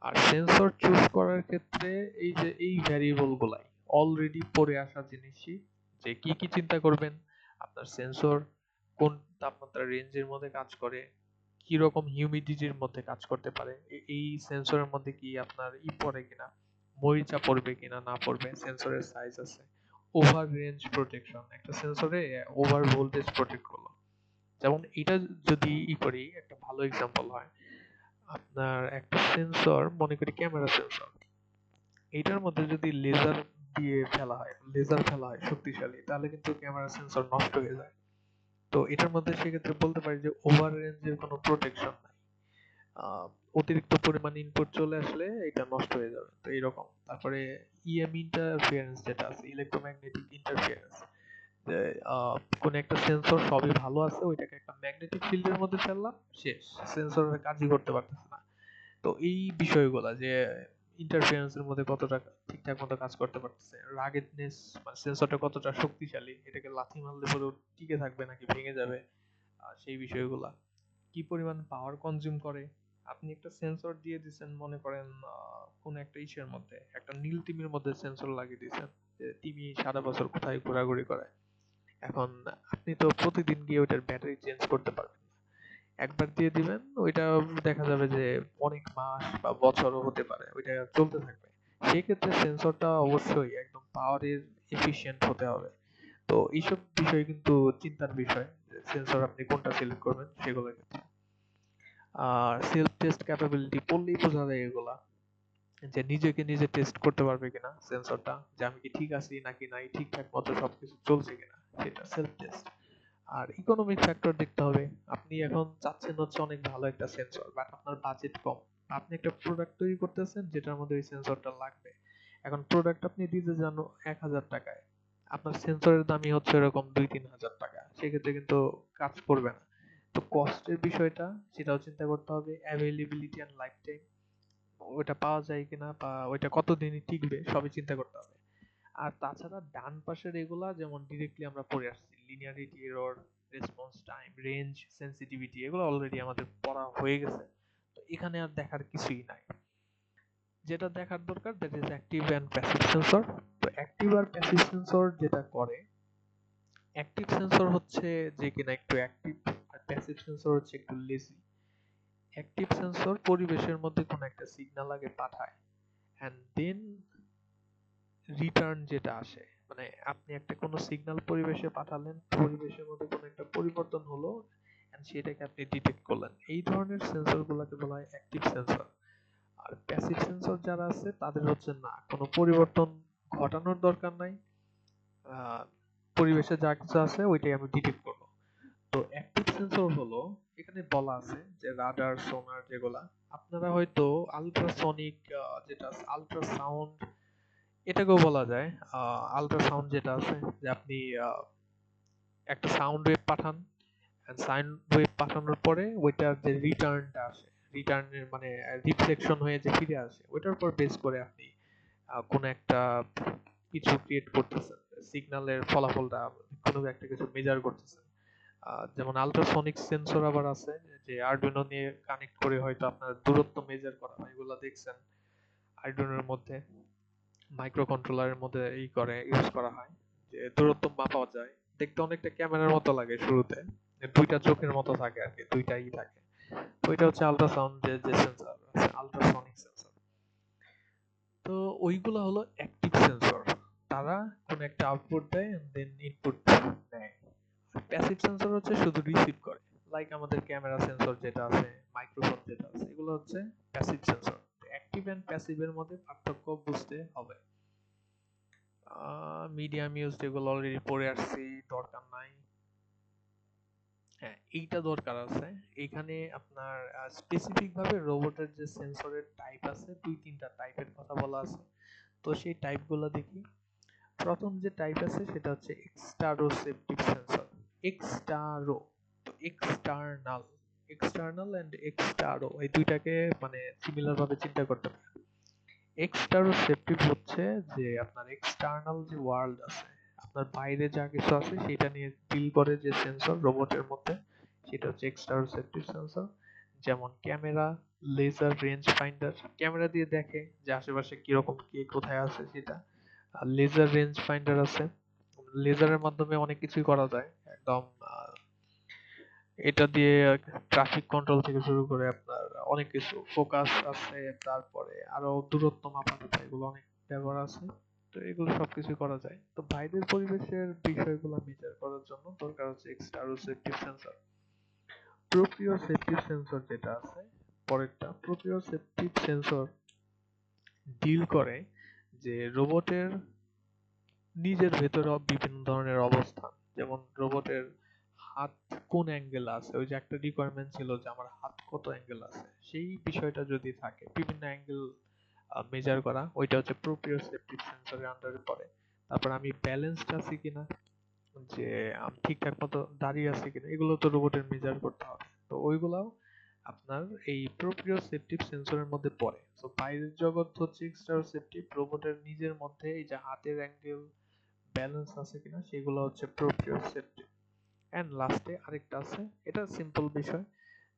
আর সেন্সর চুজ করার ক্ষেত্রে এই যে এই ভ্যারিয়েবল গুলাই অলরেডি পড়ে আসা জিনিসই, যে কি কি চিন্তা করবেন, আপনার সেন্সর কোন তাপমাত্রা রেঞ্জের মধ্যে কাজ করে, কি রকম হিউমিডিটির মধ্যে কাজ করতে পারে, এই সেন্সরের মধ্যে কি আপনার পড়ে কিনা, মরিচা পড়বে কিনা না পড়বে, সেন্সরের সাইজ আছে, ওভার রেঞ্জ প্রোটেকশন, একটা সেন্সরে ওভার ভোল্টেজ প্রোটেক্ট করলো। যেমন এটা যদি করি, একটা ভালো এক্সাম্পল হয়, আপনার একটা সেন্সর মনে করি ক্যামেরা সেন্সর, এইটার মধ্যে যদি লেজার ফেলা হয় শক্তিশালী, তাহলে কিন্তু ক্যামেরা সেন্সর নষ্ট হয়ে যায়। তো এটার মধ্যে সেক্ষেত্রে বলতে পারি যে ওভার রেঞ্জের কোনো প্রোটেকশন নাই। আহ, অতিরিক্ত পরিমাণ ইনপুট চলে আসলে এটা নষ্ট হয়ে যাবে, তো এইরকম। তারপরে ইএম ইন্টারফিয়ারেন্স যেটা আছে, ইলেকট্রোম্যাগনেটিক ইন্টারফিয়ারেন্স, যে কোন একটা সেন্সর সবই ভালো আছে, ওইটাকে একটা ম্যাগনেটিক ফিল্ডের মধ্যে ফেললাম, শেষ, সেন্সরের কাজই করতে পারতেছে না। তো এই বিষয়গুলা যে ইন্টারফারেন্স এর মধ্যে কতটা ঠিকঠাক মতো কাজ করতে পারতেছে, রাগেডনেস মানে সেন্সরটা কতটা শক্তিশালী, এটাকে লাথি মারলে পরে টিকে থাকবে নাকি ভেঙে যাবে, সেই বিষয়গুলা, কি পরিমাণ পাওয়ার কনজিউম করে। আপনি একটা সেন্সর দিয়ে দিচ্ছেন, মনে করেন কোন একটা ইসের মধ্যে, একটা নীল তিমির মধ্যে সেন্সর লাগিয়ে দিচ্ছেন, যে তিমি সারা বছর কোথায় ঘোরাঘুরি করে। এখন আপনি তো প্রতিদিন গিয়ে ওইটার ব্যাটারি চেঞ্জ করতে পারবেন না, একবার দিয়ে দিবেন, ওইটা দেখা যাবে যে অনেক মাস বা বছরও হতে পারে ওইটা চলতে থাকবে। সেক্ষেত্রে সেন্সরটা অবশ্যই একদম পাওয়ারের এফিশিয়েন্ট হতে হবে। তো এইসব বিষয় কিন্তু চিন্তার বিষয়, সেন্সর আপনি কোনটা সিলেক্ট করবেন সেগুলোর ক্ষেত্রে। আর সেলফ টেস্ট ক্যাপাবিলিটি পড়লেই বোঝা যায় এগুলা, যে নিজেকে নিজে টেস্ট করতে পারবে কিনা সেন্সরটা, যে আমি কি ঠিক আছি নাকি নাই, ঠিকঠাক মতো সবকিছু চলছে কিনা, সেটা সেলফ টেস্ট। আর ইকোনমিক ফ্যাক্টর দেখতে হবে, আপনি এখন চাচ্ছেন হচ্ছে অনেক ভালো একটা সেন্সর, বাট আপনার বাজেট কম, আপনি একটা প্রোডাক্ট তৈরি করতেছেন যেটার মধ্যে ওই সেন্সরটা লাগবে। এখন প্রোডাক্ট আপনি দিতে যান 1,000 টাকায়, আপনার সেন্সরের দামই হচ্ছে এরকম 2-3 হাজার টাকা, সেক্ষেত্রে কিন্তু কাজ করবে না। তো কস্টের বিষয়টা, সেটাও চিন্তা করতে হবে, অ্যাভেলেবিলিটি অ্যান্ড লাইফ টাইম, ওইটা পাওয়া যায় কিনা বা ওইটা কতদিনই টিকবে, সবই চিন্তা করতে হবে। আর তাছাড়া ডান পাশের এগুলা যেমন ডিরেক্টলি আমরা পড়ে আসছি, linearity, error, response time, range, sensitivity, এগুলো অলরেডি আমাদের পড়া হয়ে গেছে। তো এখানে আর দেখার কিছুই নাই। যেটা দেখার দরকার, that is active and passive sensor. তো অ্যাক্টিভ আর প্যাসিভ সেন্সর যেটা করে, অ্যাক্টিভ সেন্সর হচ্ছে যে কিনা একটু অ্যাক্টিভ, আর প্যাসিভ সেন্সর হচ্ছে একটু লেজি। অ্যাক্টিভ সেন্সর পরিবেশের মধ্যে কোনো একটা সিগন্যাল আগে পাঠায়, অ্যান্ড দেন রিটার্ন যেটা আসে, মানে আপনি একটা কোনো সিগন্যাল পরিবেশে পাঠালেন, পরিবেশের মধ্যে কোনো একটা পরিবর্তন হলো, and সেটাকে আপনি ডিটেক্ট করলেন, এই ধরনের সেন্সর গুলাকে বলা হয় অ্যাক্টিভ সেন্সর। আর প্যাসিভ সেন্সর যারা আছে তাদের হচ্ছে না, কোনো পরিবর্তন ঘটানোর দরকার নাই, আহ, পরিবেশে যা কিছু আছে ওইটাই আমি ডিটেক্ট করবো। তো অ্যাক্টিভ সেন্সর হলো, এখানে বলা আছে যে রাডার, সোনার, যেগুলা আপনারা হয়তো আলট্রাসনিক, যেটা আলট্রাসাউন্ড, এটাকেও বলা যায় আল্ট্রাসাউন্ড, যেটা আছে যে আপনি একটা সাউন্ড ওয়েভ পাঠান, সাউন্ড ওয়েভ পাঠানোর পরে ওইটার যে রিটার্নটা আসে, রিটার্নের মানে রিফ্লেকশন হয়ে যে ফিরে আসে, ওইটার উপর বেস করে আপনি কোনো একটা কিছু ক্রিয়েট করতেছেন, সিগন্যালের ফলাফলটা কোনো একটা কিছু মেজার করতেছেন। যেমন আল্ট্রাসনিক সেন্সর আবার আছে, যে আরডুইনো নিয়ে কানেক্ট করে হয়তো আপনার দূরত্ব মেজার করা হয়, এগুলো দেখছেন আরডুইনোর মধ্যে, মাইক্রো কন্ট্রোলারের মধ্যে ইউজ করা হয়, যে দূরত্ব মাপা যায়, দেখতে অনেকটা ক্যামেরার মতো লাগে শুরুতে, দুইটা চোখের মতো থাকে আর কি, দুইটাই থাকে। তো এটা হচ্ছে আল্ট্রাসাউন্ড যে সেন্সর আছে, আল্ট্রাসনিক সেন্সর। তো ওইগুলো হলো অ্যাক্টিভ সেন্সর, তারা কোনো একটা আউটপুট দেয় এন্ড দেন ইনপুট নেয়। প্যাসিভ সেন্সর হচ্ছে শুধু রিসিভ করে, লাইক আমাদের ক্যামেরা সেন্সর যেটা আছে, মাইক্রোফোন যেটা আছে, এগুলো হচ্ছে প্যাসিভ সেন্সর। অ্যাক্টিভ এন্ড প্যাসিভের মধ্যে পার্থক্য বুঝতে হবে। মিডিয়াম ইউজ এগুলো অলরেডি পড়ে আসছি, দরকার নাই। হ্যাঁ, এইটা দরকার আছে। এখানে আপনার স্পেসিফিক ভাবে রোবটের যে সেন্সরের টাইপ আছে, দুই তিনটা টাইপের কথা বলা আছে। তো সেই টাইপগুলো দেখি। প্রথম যে টাইপ আছে সেটা হচ্ছে এক্সটারোসেপ্টিভ সেন্সর। এক্সটারো, তো এক্সটার্নাল, এক্সটার্নাল এন্ড এক্সটারো এই দুইটাকে মানে সিমিলার ভাবে চিন্তা করতে পারেন। এক্সটারোসেপ্টিভ হচ্ছে যে আপনার এক্সটার্নাল যে ওয়ার্ল্ড আছে, আপনার বাইরে যা কিছু আছে সেটা নিয়ে ডিল করে যে সেন্সর রোবটের মধ্যে, সেটা হচ্ছে এক্সটারোসেপ্টিভ সেন্সর। যেমন camera, laser range finder, camera দিয়ে দেখে যে আশেপাশে কিরকম কে কোথায় আছে সেটা। আর লেজার রেঞ্জ ফাইন্ডার আছে, লেজারের মাধ্যমে অনেক কিছুই করা যায় একদম। এটা দিয়ে ট্রাফিক কন্ট্রোল থেকে শুরু করে আপনার অনেক কিছু, ফোকাস আছে, তারপরে আরো দূরত্ব মাপা টাপা, এগুলো অনেক ব্যবহার আছে। তো এগুলো সবকিছু করা যায়। তো বাইরের পরিবেশের বিষয়গুলো মেজার করার জন্য দরকার হচ্ছে এক্সটারোসেপ্টিভ সেন্সর। প্রোপ্রিওসেপ্টিভ সেন্সর যেটা আছে পরেরটা, প্রোপ্রিওসেপ্টিভ সেন্সর ডিল করে যে রোবটের নিজের ভেতরে বিভিন্ন ধরনের অবস্থান, যেমন রোবটের হাত কোন অ্যাঙ্গেল আছে, ওই যে একটা রিকোয়ারমেন্ট ছিল যে আমার হাত কত অ্যাঙ্গেল আছে, সেই বিষয়টা যদি থাকে, বিভিন্ন অ্যাঙ্গেল মেজার করা, ওইটা হচ্ছে প্রোপ্রিওসেপ্টিভ সেন্সরের আন্ডারে পড়ে। তারপর আমি ব্যালেন্সড আছি কিনা, যে আমি ঠিকঠাক মতো দাঁড়িয়ে আছি কিনা, এগুলো তো রোবটের মেজার করতে হবে। তো ওইগুলাও আপনার এই প্রোপ্রিওসেপ্টিভ সেন্সরের মধ্যে পড়ে। তো বাইরের জগৎ হচ্ছে এক্সটারোসেপ্টিভ, রোবটের নিজের মধ্যে এই যে হাতের অ্যাঙ্গেল, ব্যালেন্স আছে কিনা, সেগুলো হচ্ছে প্রোপ্রিওসেপ্টিভ। এন্ড লাস্টে আরেকটা আছে, এটা সিম্পল বিষয়,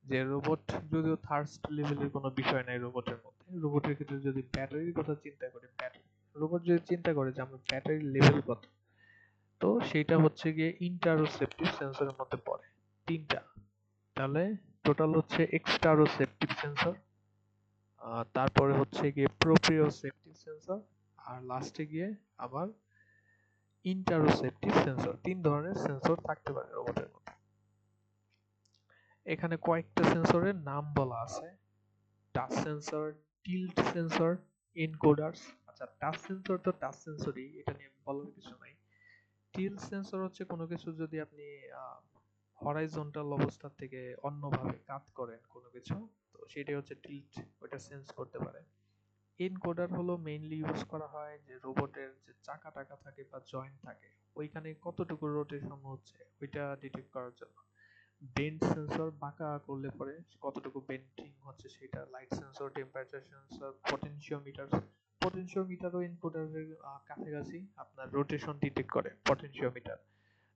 যে রোবট যদিও থার্স্ট লেভেলের কোনো বিষয় নাই রোবটের মধ্যে, রোবটের ক্ষেত্রে যদি ব্যাটারির কথা চিন্তা করি, ব্যাটারি, রোবট যদি চিন্তা করে যে আমার ব্যাটারির লেভেল কত, তো সেটা হচ্ছে গিয়ে ইন্টারোসেপ্টিভ সেন্সরের মধ্যে পড়ে। তিনটা, তাহলে টোটাল হচ্ছে এক্সটারোসেপ্টিভ সেন্সর, তারপরে হচ্ছে গিয়ে প্রোপ্রিওসেপ্টিভ সেন্সর, আর লাস্টে গিয়ে আবার ইন্টারোসেপ্টিভ সেন্সর। তিন ধরনের সেন্সর থাকতে পারে রোবটের মধ্যে। এখানে কয়েকটা সেন্সরের নাম বলা আছে, টাচ সেন্সর, টিল্ট সেন্সর, এনকোডারস। আচ্ছা, টাচ সেন্সর তো টাচ সেন্সরই, এটা নিয়ে বলার কিছু নাই। টিল্ট সেন্সর হচ্ছে কোনো কিছু যদি আপনি হরাইজন্টাল অবস্থা থেকে অন্যভাবে কাট করেন কোনো কিছু, তো সেটাই হচ্ছে টিল্ট, ওটা সেন্স করতে পারে। এনকোডার হলো মেইনলি ইউজ করা হয় যে রোবটের যে চাকা টাকা থাকে বা জয়েন্ট থাকে, ওইখানে কতটুকু রোটেশন হচ্ছে ওইটা ডিটেক্ট করার জন্য। বেন্ড সেন্সর, বাঁকা করলে পরে কতটুকু বেন্ডিং হচ্ছে সেটা। Light sensor, temperature sensor, potentiometer, পটেনশিওমিটারও এনকোডারের কাছাকাছি আপনার রোটেশন ডিটেক্ট করে পটেনশিওমিটার।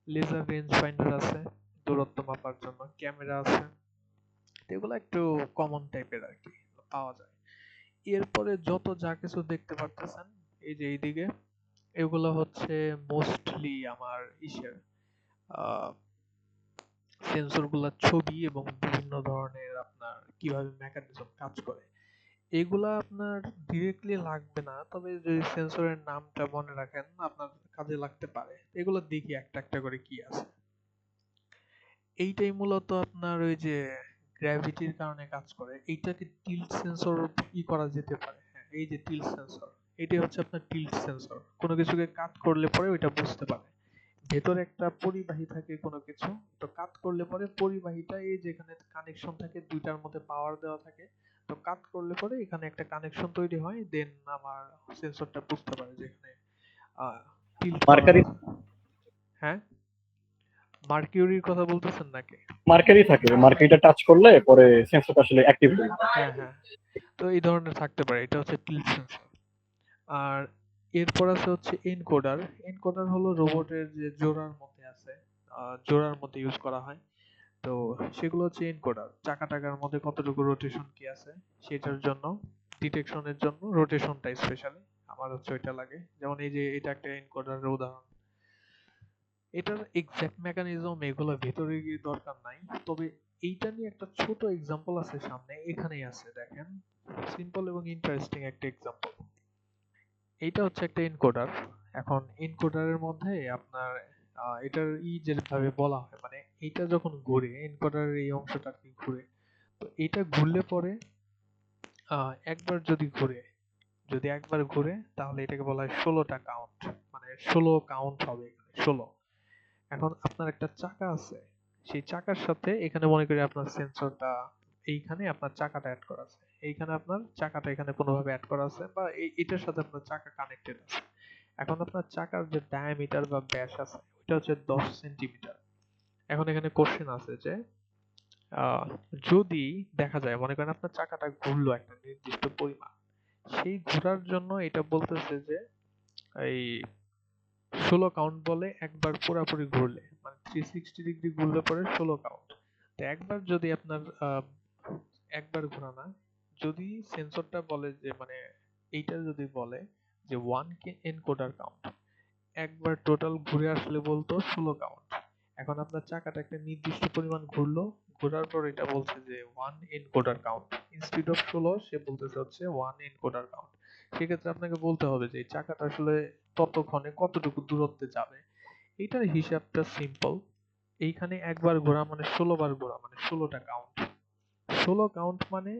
লেজার রেঞ্জ ফাইন্ডার আছে দূরত্ব মাপার জন্য, ক্যামেরা আছে। তো এগুলো একটু কমন টাইপের আর কি, পাওয়া যায়। এরপরে যত যা কিছু দেখতে পারতেছেন এই যে এইদিকে, এগুলো হচ্ছে মোস্টলি আমার ইসের সেন্সর গুলার ছবি এবং বিভিন্ন ধরনের আপনার কিভাবে মেকানিজম কাজ করে, এগুলা আপনার ডিরেক্টলি লাগবে না, তবে যদি সেন্সরের নামটা মনে রাখেন আপনার কাজে লাগতে পারে। এগুলো দেখি একটা একটা করে কি আছে। এইটাই মূলত আপনার ওই যে গ্র্যাভিটির কারণে কাজ করে, এইটাকে টিল্ট সেন্সর করা যেতে পারে। হ্যাঁ, এই যে টিল্ট সেন্সর, এটাই হচ্ছে আপনার টিল্ট সেন্সর, কোনো কিছুকে কাট করলে পরে ওইটা বুঝতে পারে। ভেতরে একটা পরিবাহী থাকে কোনো কিছু, তো কাট করলে পরে পরিবাহীটা এই যেখানে কানেকশন থাকে, দুইটার মধ্যে পাওয়ার দেওয়া থাকে, তো কাট করলে পরে এখানে একটা কানেকশন তৈরি হয়, দেন আমার সেন্সরটা বুঝতে পারে যে এখানে টিল্ট করা মার্কারি আছে। হ্যাঁ, মার্কিউরির কথা বলতেছেন নাকি? মার্কারি থাকে, মার্কারিটা টাচ করলে পরে সেন্সরটা আসলে অ্যাক্টিভ হয়। হ্যাঁ হ্যাঁ, তো এই ধরনের থাকতে পারে, এটা হচ্ছে টিল্ট সেন্সর। আর এরপর আছে হচ্ছে এনকোডার। এনকোডার হলো রোবটের যে জোড়ার মধ্যে আছে, জোড়ার মধ্যে ইউজ করা হয়। তো সেগুলো হচ্ছে এনকোডার, চাকা টাকার মধ্যে কতটুকু রোটেশন কি আছে সেটার জন্য, ডিটেকশনের জন্য রোটেশনটা স্পেশালি আমার হচ্ছে ওইটা লাগে। যেমন এই যে এটা একটা এনকোডারের উদাহরণ। এটার এক্সাক্ট মেকানিজম এগুলো ভেতরে গিয়ে দরকার নাই, তবে এইটা নিয়ে একটা ছোট এক্সাম্পল আছে সামনে, এখানেই আছে দেখেন, সিম্পল এবং ইন্টারেস্টিং একটা এক্সাম্পল। এইটা হচ্ছে একটা এনকোডার। এখন এনকোডারের মধ্যে আপনার এটার যেভাবে বলা হয়, মানে এইটা যখন ঘুরে, এনকোডারের এই অংশটা কি ঘুরে, তো এটা ঘুরলে পরে একবার যদি একবার ঘুরে তাহলে এটাকে বলা হয় 16টা কাউন্ট, মানে 16 কাউন্ট হবে এখানে 16। এখন আপনার একটা চাকা আছে, সেই চাকার সাথে এখানে মনে করি আপনার সেন্সরটা, এইখানে আপনার চাকাটা অ্যাড করা আছে, এইখানে আপনার চাকাটা এখানে কোনোভাবে অ্যাড করা আছে, বা এটার সাথে আপনার চাকা কানেক্টেড আছে। এখন আপনার চাকার যে ডায়ামিটার বা ব্যাস আছে ওইটা হচ্ছে 10 সেন্টিমিটার। এখন এখানে কোশ্চেন আছে যে আহ, যদি দেখা যায়, মনে করেন আপনার চাকাটা ঘুরলো একটা নির্দিষ্ট পরিমাণ, সেই ঘোরার জন্য এটা বলতেছে যে এই 16 কাউন্ট বলে একবার পুরাপুরি ঘুরলে, মানে 360 ডিগ্রি ঘুরলে পরে 16 কাউন্ট। তো একবার যদি আপনার একবার ঘোরা না, যদি সেন্সরটা বলে যে মানে এইটা যদি বলে যে 1 কে এনকোডার কাউন্ট, একবার টোটাল ঘুরে আসলে বলতো 16 কাউন্ট। এখন আপনার চাকাটা একটা নির্দিষ্ট পরিমাণ ঘুরলো, ঘোরার পর এটা বলছে যে 1 এনকোডার কাউন্ট, ইনস্টিড অফ 16 সে বলতেছে হচ্ছে 1 এনকোডার কাউন্ট। সেক্ষেত্রে আপনাকে বলতে হবে যে এই চাকাটা আসলে ততক্ষণে কতটুকু দূরত্বে যাবে। এইটার হিসাবটা সিম্পল। এইখানে একবার ঘোরা মানে 16 বার ঘোরা, মানে 16টা কাউন্ট। 16 কাউন্ট মানে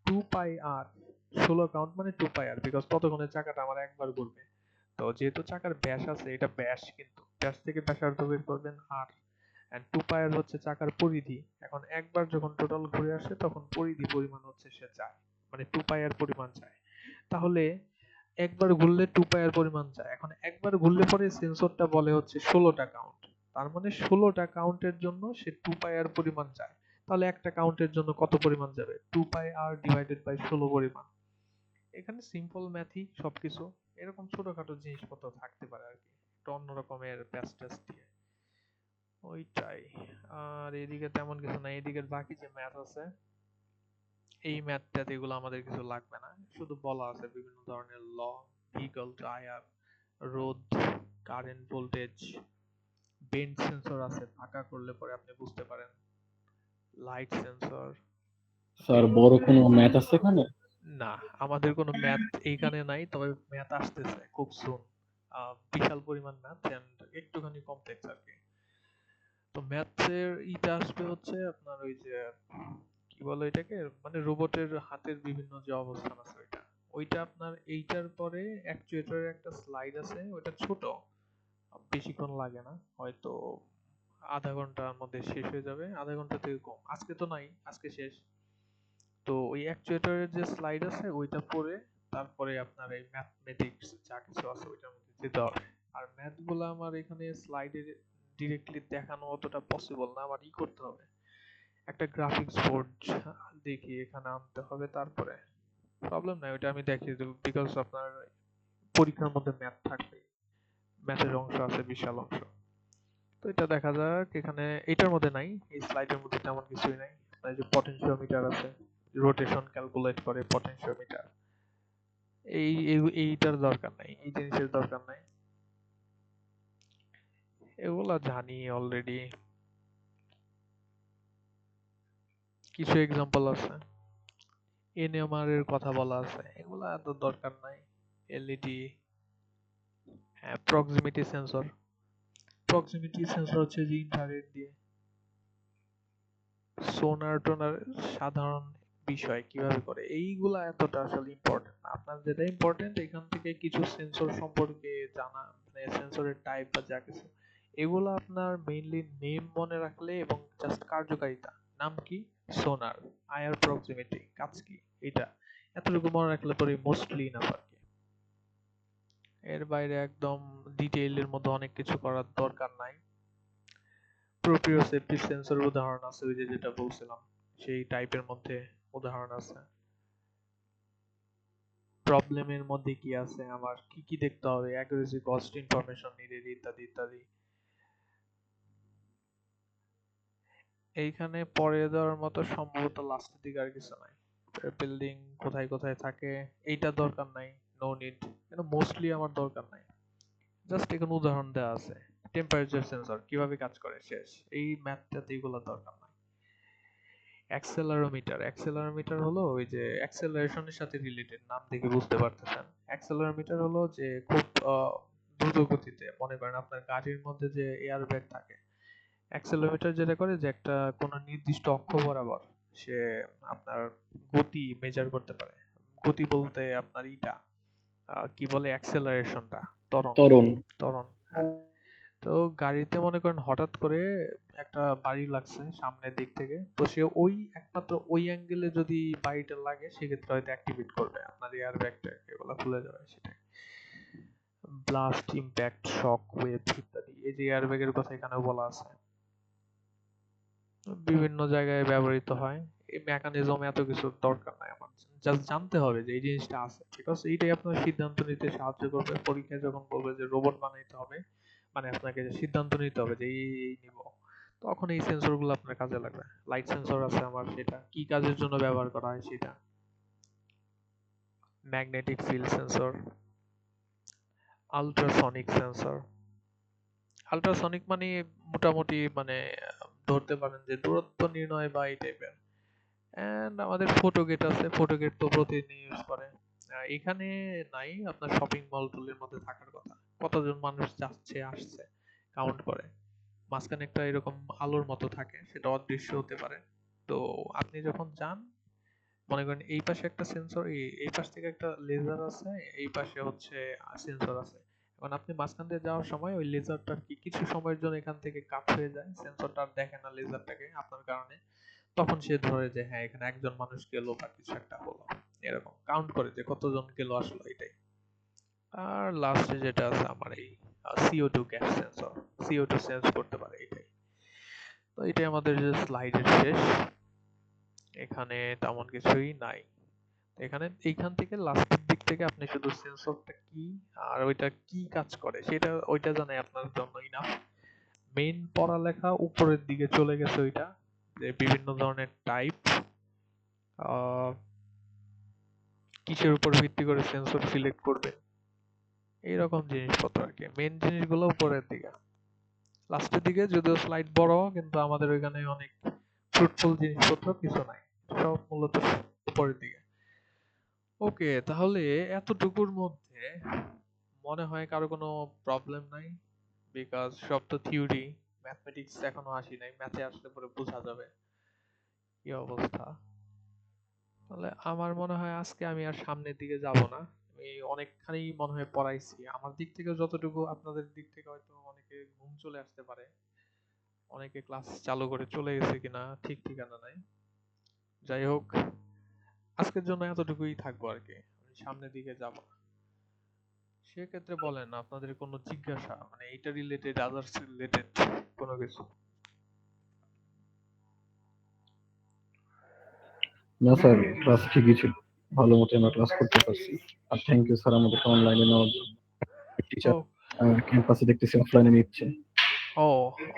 2 পাই আর, 16 কাউন্ট মানে 2 পাই আর, বিকজ ততক্ষণে চাকাটা আমার একবার ঘুরবে। তো যেহেতু চাকার ব্যাস আছে, এটা ব্যাস, কিন্তু ব্যাস থেকে ব্যাসার্ধ বের করবেন আর, এন্ড 2 পাই আর হচ্ছে চাকার পরিধি। এখন একবার যখন টোটাল ঘুরে আসে তখন পরিধি পরিমাণ হচ্ছে সে চায়, মানে 2 পাই আর পরিমাণ চায়। তাহলে একবার ঘুরলে 2 পাই আর পরিমাণ চায়, এখন একবার ঘুরলে পরে সেন্সরটা বলে হচ্ছে 16টা কাউন্ট, তার মানে 16টা কাউন্টের জন্য সে 2 পাই আর পরিমাণ চায়। তাহলে একটা কাউন্টের জন্য কত পরিমাণ যাবে? 2 পাই আর ডিভাইডেড বাই 16 পরিমাণ। এখানে সিম্পল ম্যাথই সবকিছু। এরকম ছোটখাটো জিনিসপত্র থাকতে পারে আর কি, একটু অন্য রকমের প্যাচ ট্যাচ দিয়ে, ওইটাই। আর এদিকে তেমন কিছু নাই, এদিকের বাকি যে ম্যাথ আছে, এই ম্যাথ ট্যাথ এগুলো আমাদের কিছু লাগবে না, শুধু বলা আছে বিভিন্ন ধরনের ল, ভেহিকল টায়ার, রোদ, কারেন্ট ভোল্টেজ, বেন্ড সেন্সর আছে, ফাঁকা করলে পরে আপনি বুঝতে পারেন, লাইট সেন্সর। স্যার বড় কোনো ম্যাথ আছে এখানে? না, আমাদের কোনো ম্যাথ এইখানে নাই, তবে ম্যাথ আসতেছে খুব সুন। বিশাল পরিমাণ ম্যাথ এন্ড একটুখানি কমপ্লেক্স আর কি। তো ম্যাথের ইটা আসবে হচ্ছে আপনার ওই যে কি বলে এটাকে, মানে রোবটের হাতের বিভিন্ন যে অবস্থান আছে ওইটা, ওইটা আপনার এইটার পরে অ্যাকচুয়েটরের একটা স্লাইড আছে, ওইটা ছোট, বেশিক্ষণ লাগে না, হয়তো আধা ঘন্টার মধ্যে শেষ হয়ে যাবে, আধা ঘন্টা থেকে কম, আজকে তো নাই, আজকে শেষ। তো ওই অ্যাকচুয়েটরের যে স্লাইড আছে ওইটা পড়ে তারপরে আপনার এই ম্যাথমেটিক্স যা কিছু আছে ওইটার মধ্যে যেতে হবে। আর ম্যাথ গুলো আমার এখানে স্লাইডে ডিরেক্টলি দেখানো অতটা পসিবল না, আমার করতে হবে, একটা গ্রাফিক্স বোর্ড দেখি এখানে আনতে হবে, তারপরে প্রবলেম নাই, ওইটা আমি দেখিয়ে দেবো, বিকজ আপনার পরীক্ষার মধ্যে ম্যাথ থাকবে, ম্যাথের অংশ আছে বিশাল অংশ। তো এটা দেখা যাক, এখানে এটার মধ্যে নাই, এই স্লাইডের মধ্যে তেমন কিছুই নাই। আপনার যে পটেনশিওমিটার আছে, রোটেশন ক্যালকুলেট করে পটেনশিওমিটার, এইটার দরকার নাই, এই জিনিসের দরকার নাই, এগুলা জানি অলরেডি। কিছু এক্সাম্পল আছে, এনএমআর এর কথা বলা আছে, এগুলা এত দরকার নাই। এলইডি, হ্যাঁ, প্রক্সিমিটি সেন্সর, প্রক্সিমিটি সেন্সর হচ্ছে যে ইনফ্রারেড দিয়ে, সোনার টোনার সাধারণ বিষয় কিভাবে করে, এইগুলা এতটা আসলে ইম্পর্টেন্ট না। আপনার যেটা ইম্পর্টেন্ট এখান থেকে কিছু সেন্সর সম্পর্কে জানা, মানে সেন্সরের টাইপ বা যা কিছু, এগুলো আপনার মেইনলি নেম মনে রাখলে এবং জাস্ট কার্যকারিতা, নাম কি, সোনার, আয়ার প্রক্সিমিটি, কাজ কি, এটা এতটুকু মনে রাখলে পরে মোস্টলি ইনাফ আর কি। এর বাইরে একদম ডিটেইলের মধ্যে অনেক কিছু করার দরকার নাই। প্রোপ্রিওসেপ্টিভ সেন্সরের উদাহরণ আছে, ওই যে যেটা বলছিলাম সেই টাইপের মধ্যে উদাহরণ আছে। প্রবলেমের মধ্যে কি আছে, আমার কি কি দেখতে হবে, অ্যাকুরেসি, কস্ট, ইনফরমেশন নিডেড, ইত্যাদি ইত্যাদি। এইখানে পড়ে দেওয়ার মতো সম্ভবত লাস্টের দিকে আর কিছু নাই। বিল্ডিং কোথায় কোথায় থাকে এইটা দরকার নাই, নো নিড, এটা মোস্টলি আমার দরকার নাই, জাস্ট এখানে উদাহরণ দেওয়া আছে। টেম্পারেচার সেন্সর কিভাবে কাজ করে শেষ। এই ম্যাথটাতে এগুলো দরকার নাই। অ্যাক্সেলারোমিটার হলো ওই যে অ্যাক্সেলারেশনের সাথে রিলেটেড, নাম দেখে বুঝতে পারতেছেন। অ্যাক্সেলারোমিটার হলো যে খুব দ্রুত গতিতে, মনে করেন আপনার গাড়ির মধ্যে যে এয়ার ব্যাগ থাকে, অ্যাক্সেলোমিটার যেটা করে যে একটা কোনো নির্দিষ্ট অক্ষ বরাবর সে আপনার গতি মেজার করতে পারে। গতি বলতে আপনার ইটা কি বলে, অ্যাক্সেলারেশনটা, ত্বরণ। তরুণ। ত্বরণ, হ্যাঁ। তো গাড়িতে মনে করেন হঠাৎ করে একটা বাড়ি লাগছে সামনের দিক থেকে, তো সে ওই একমাত্র ওই অ্যাঙ্গেলে যদি বাড়িটা লাগে সেক্ষেত্রে হয়তো অ্যাক্টিভেট করবে আপনার এয়ার ব্যাগটা, এগুলো খুলে যাবে সেটাই। ব্লাস্ট, ইম্প্যাক্ট, শক ওয়েভ ইত্যাদি, এই যে এয়ার ব্যাগের কথা এখানেও বলা আছে, বিভিন্ন জায়গায় ব্যবহৃত হয়। এই মেকানিজম এত কিছু দরকার নাই আমার, জাস্ট জানতে হবে যে এই জিনিসটা আছে, বিকজ এইটাই আপনার সিদ্ধান্ত নিতে সাহায্য করবে। পরীক্ষায় যখন বলবে যে রোবট বানাইতে হবে, মানে আপনাকে যে সিদ্ধান্ত নিতে হবে যে এই নিব, তখন এই সেন্সর গুলো আপনার কাজে লাগবে। লাইট সেন্সর আছে আমার, সেটা কি কাজের জন্য ব্যবহার করা হয় সেটা। Magnetic field sensor, ultrasonic sensor. Ultrasonic মানে মোটামুটি মানে ধরতে পারেন যে দূরত্ব নির্ণয় বা এই টাইপের। এন্ড আমাদের ফটোগেট আছে, ফটোগেট তো প্রতিদিন ইউজ করে। এখানে নাই, আপনার শপিং মল টলের মধ্যে থাকার কথা, কতজন মানুষ যাচ্ছে আসছে কাউন্ট করে। মাঝখানে একটা এরকম আলোর মতো থাকে, সেটা অদৃশ্য হতে পারে। তো আপনি যখন যান, মনে করেন এই পাশে একটা সেন্সর, এই পাশ থেকে একটা লেজার আছে, এই পাশে হচ্ছে সেন্সর আছে। এখন আপনি মাঝখান দিয়ে যাওয়ার সময় ওই লেজারটা কি কিছু সময়ের জন্য এখান থেকে কাট হয়ে যায়, সেন্সরটা আর দেখে না লেজারটাকে আপনার কারণে, তখন সে ধরে যে হ্যাঁ এখানে একজন মানুষ গেল বা কিছু একটা হলো, এরকম কাউন্ট করে যে কতজন গেল আসলো এটাই। আর লাস্টে যেটা আছে আমার এই CO2 gas sensor, CO2 sense করতে পারে এটাই। তো এটাই আমাদের যে স্লাইডের শেষ, এখানে তেমন কিছুই নাই। এখানে এইখান থেকে লাস্টের দিক থেকে আপনি শুধু সেন্সরটা কি আর ওইটা কি কাজ করে সেটা, ওইটা জানাই আপনার জন্য ইনাফ। মেইন পড়ালেখা উপরের দিকে চলে গেছে ওইটা, যে বিভিন্ন ধরনের টাইপ, কিসের উপর ভিত্তি করে সেন্সর সিলেক্ট করবে, এইরকম জিনিসপত্র আর কি। মেইন জিনিসগুলো উপরের দিকে, লাস্টের দিকে যদিও স্লাইড বড়, কিন্তু আমাদের ওইখানে অনেক ফ্রুটফুল জিনিসপত্র কিছু নাই, সব মূলত উপরের দিকে। ওকে, তাহলে এতটুকুর মধ্যে মনে হয় কারো কোনো প্রবলেম নাই, বিকজ সব তো থিওরি, ম্যাথমেটিক্স এখনো আসি নাই, ম্যাথে আসলে পরে বোঝা যাবে কি অবস্থা। তাহলে আমার মনে হয় আজকে আমি আর সামনের দিকে যাব না, আমি অনেকখানি মনে হয় পড়াইছি আমার দিক থেকে যতটুকু, আপনাদের দিক থেকে হয়তো অনেকে ঘুম চলে আসতে পারে, অনেকে ক্লাস চালু করে চলে গেছে কিনা ঠিক ঠিকানা নাই। যাই হোক, আজকের জন্য এতটুকুই থাকবো আর কি, আমি সামনের দিকে যাব না। সেক্ষেত্রে বলেন আপনাদের কোনো জিজ্ঞাসা, মানে এইটা রিলেটেড, আদার্স রিলেটেড কোনো কিছু? না স্যার, ক্লাস ঠিকই ছিল, ভালো মতো আমরা ক্লাস করতে পারছি। আর থ্যাংক ইউ স্যার আমাদেরকে অনলাইনে নেওয়ার জন্য। টিচার ও ক্যাম্পাসে দেখতেছি অফলাইনে নিচ্ছে। ও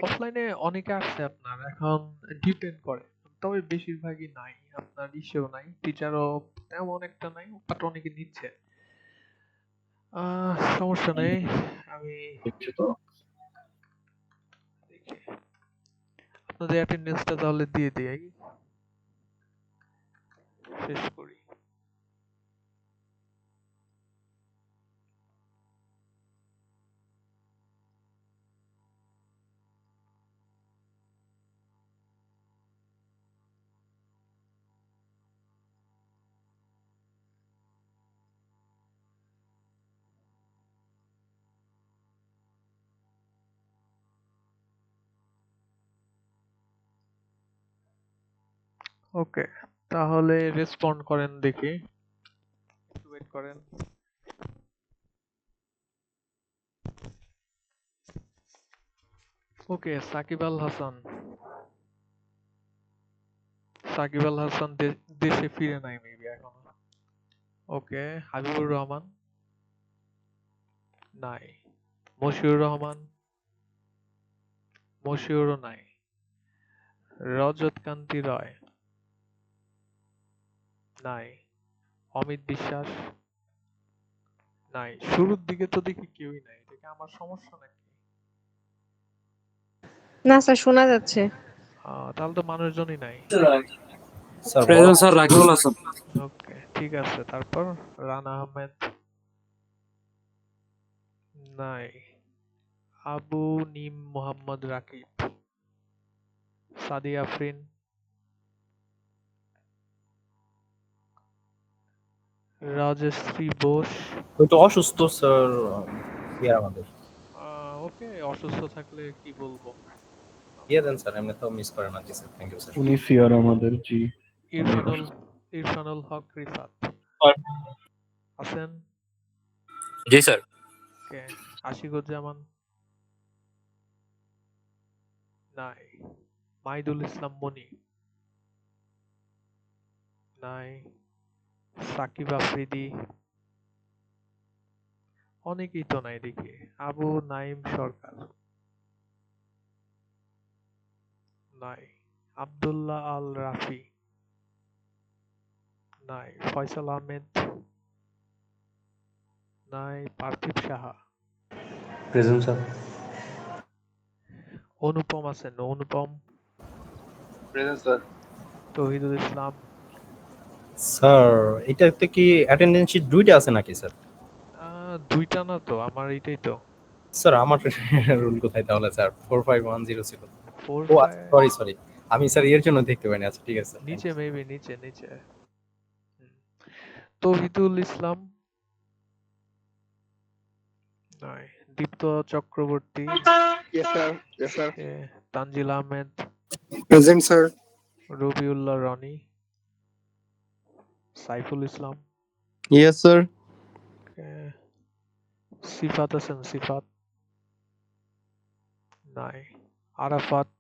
অফলাইনে অনেকে আসছে আপনার, এখন ডিপেন্ড করে, তবে বেশিরভাগই নাই, আপনার ইসেও নাই, টিচারও তেমন একটা নাই, বাট অনেকে নিচ্ছে। সমস্যা নেই, আমি দেখছি তো। দেখি আপনাদের অ্যাটেন্ডেন্সটা তাহলে দিয়ে দিই, শেষ করি। ওকে, তাহলে রেসপন্ড করেন দেখি, একটু ওয়েট করেন। ওকে, সাকিব আল হাসান দেশে ফিরে নাই মেবি এখনো। ওকে, হাবিবুর রহমান নাই, মশিউর রহমান, মশিউরও নাই, রজত কান্তি রয় নাই, অমিত বিশ্বাস নাই। শুরুর দিকে তো দেখি কেউই নাই, এটা কি আমার সমস্যা নাকি? না স্যার শোনা যাচ্ছে। তাহলে তো মানুষজনই নাই। স্যার বড় প্রেজেন্ট স্যার রাকিবুল হাসান। ওকে, ঠিক আছে। তারপর রানা আহমেদ নাই। আবু নিম মোহাম্মদ রাকিব, সাদি আফরিন, রাজশ্রী বোস। একটু অসুস্থ স্যার, ইয়ার আমাদের ওকে, অসুস্থ থাকলে কি বলবো। দিয়ে দেন স্যার, এমনি তো মিস করে না। জি স্যার, থ্যাংক ইউ স্যার। উনি সিআর আমাদের, জি। অনেক ইরফানুল অসুস্থ। ইরফানুল হক রিফাত আছেন? জি স্যার। ওকে, আশিকুজ্জামান নাই। মাইদুল ইসলাম মনি নাই। সাকিব আফ্রিদি, অনেকেই তো নাই দেখি। আবু নাইম সরকার নাই। আব্দুল্লাহ আল রাফি নাই। ফয়সাল আহমেদ নাই। পার্থিব সাহা, প্রেজেন্ট স্যার। অনুপম আছেন? Anupam, present sir. Touhidul Islam, sir এটাতে কি অ্যাটেন্ডেন্স শিট দুইটা আছে নাকি স্যার? দুইটা না তো, আমার এইটাই তো। স্যার আমার রুল কোথায় তাহলে স্যার? 4510 ছিল। ফোর ও ফাইভ সরি সরি, আমি স্যার এর জন্য দেখতে পাইনি। আচ্ছা ঠিক আছে, নিচে, মেবি নিচে নিচে। হুম। তৌহিদুল ইসলাম নাই। দীপ্ত Chakraborty, Yes, sir. Yes, sir. Tanzil Ahmed, Present, sir. Rabiullah Roni, Saiful Islam, Yes, sir. সিফাত হাসান সিফাত নাই। আরাফাত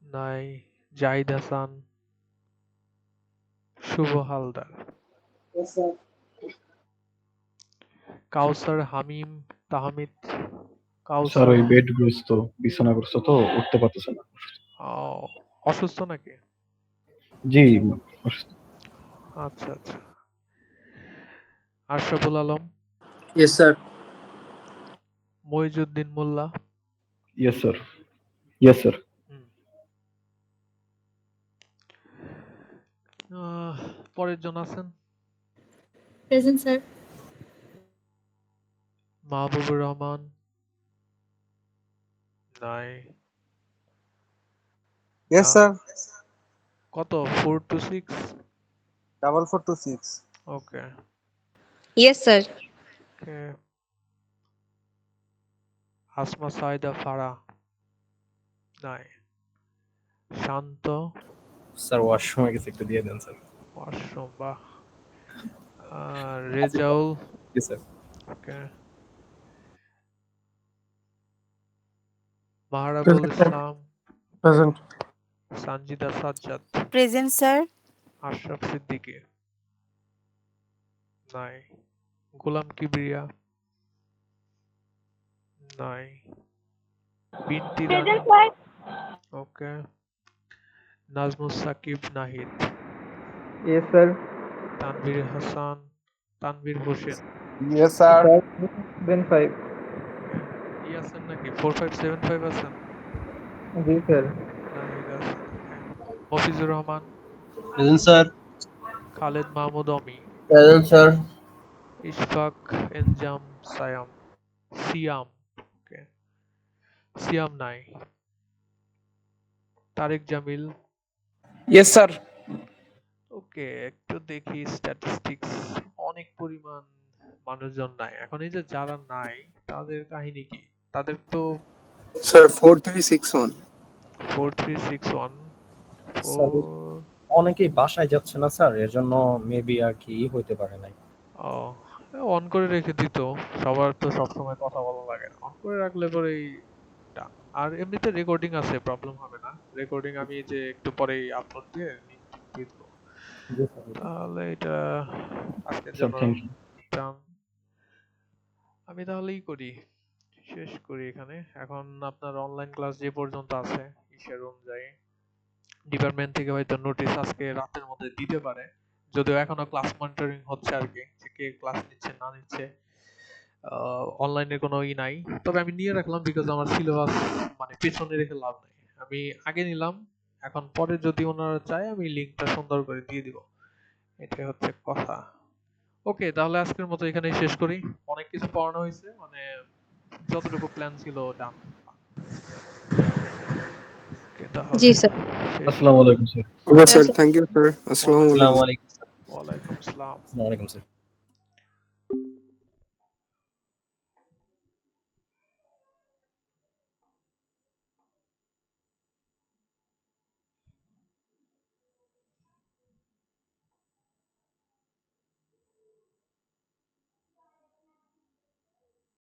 নাই। জাহিদ হাসান, শুভ হালদার, Yes, sir. কাউসার হামিম তাহমিদ, স্যার কাউসার। ওই বেডগ্রস্ত, বিছানাগ্রস্ত তো উঠতে পারতেছে না। অসুস্থ নাকি? জি, অসুস্থ। আচ্ছা আচ্ছা। Ashraful Alam, Yes, sir. Moizuddin Molla. Yes sir. Yes sir. হুম। পরের জন আছেন? Present, sir. মাহবুবুর রহমান নাই। Yes, sir. কত? 4 to 6? 4426. Okay yes sir. Okay. Asma Saida Fara নাই। শান্ত, স্যার ওয়াশরুমে গেছে, একটু দিয়ে দেন স্যার। ওয়াশরুম বা রেজাউল। জি স্যার। ওকে। মাহরাবুল ইসলাম, Present. Sanjida Sajjad, Present, sir. Ashraf Siddiqui নাই। গোলাম কিবরিয়া নাই। বিনতি রানী, ওকে। Najmus Shakib Nahid, Yes, sir. Tanvir Hasan, Tanvir Hossain. Yes, sir. 5. ই আছেন নাকি? 4575 আছেন? Yes, sir. নাহিদ আছেন, okay. Mofizur Rahman, present sir. Khaled Mahmud Omi, present sir. Ishfaq Enzam Sayam, Siam, okay. Siam নাই। Tarek Jamil, Yes, sir. ওকে। একটু দেখি স্ট্যাটিস্টিক্স। অনেক পরিমাণ মানুষজন নাই এখন। এই যে যারা নাই তাদের কাহিনী কি? তাদের তো Sir, 4361. 4361 স্যার 4। অনেকেই বাসায় যাচ্ছে না স্যার, এর জন্য মেবি আর কি হইতে পারে নাই। অন করে রেখে দিত। সবার তো সবসময় কথা বলা লাগে না, অন করে রাখলে পরেই done। আর এমনিতে রেকর্ডিং আছে, প্রবলেম হবে না। রেকর্ডিং আমি এই যে একটু পরেই আপলোড দিয়ে লিংক দিয়ে দেবো। জি স্যার। তাহলে এটা আজকের স্যার জন্য থ্যাংক ইউ। done। আমি তাহলেই করি, শেষ করি এখানে। এখন আপনার অনলাইন ক্লাস যে পর্যন্ত আছে ইসের অনুযায়ী ডিপার্টমেন্ট থেকে হয়তো নোটিশ আজকে রাতের মধ্যে দিতে পারে, যদিও এখনো ক্লাস মনিটরিং হচ্ছে আর কি, যে কে ক্লাস নিচ্ছে না নিচ্ছে। অনলাইনে কোনো নাই, তবে আমি নিয়ে রাখলাম বিকজ আমার সিলেবাস মানে পেছনে রেখে লাভ নাই। আমি আগে নিলাম, এখন পরে যদি ওনারা চায় আমি লিঙ্কটা সুন্দর করে দিয়ে দিব, এটাই হচ্ছে কথা। ওকে, তাহলে আজকের মতো এখানেই শেষ করি। অনেক কিছু পড়ানো হয়েছে, মানে যতটুকু প্ল্যান ছিল ডান। জি স্যার। আসসালামু আলাইকুম sir. Okay, sir. Thank you, sir. Assalamu alaikum. আসসালামু আলাইকুম। ওয়ালাইকুম আসসালাম। আসসালামু আলাইকুম স্যার।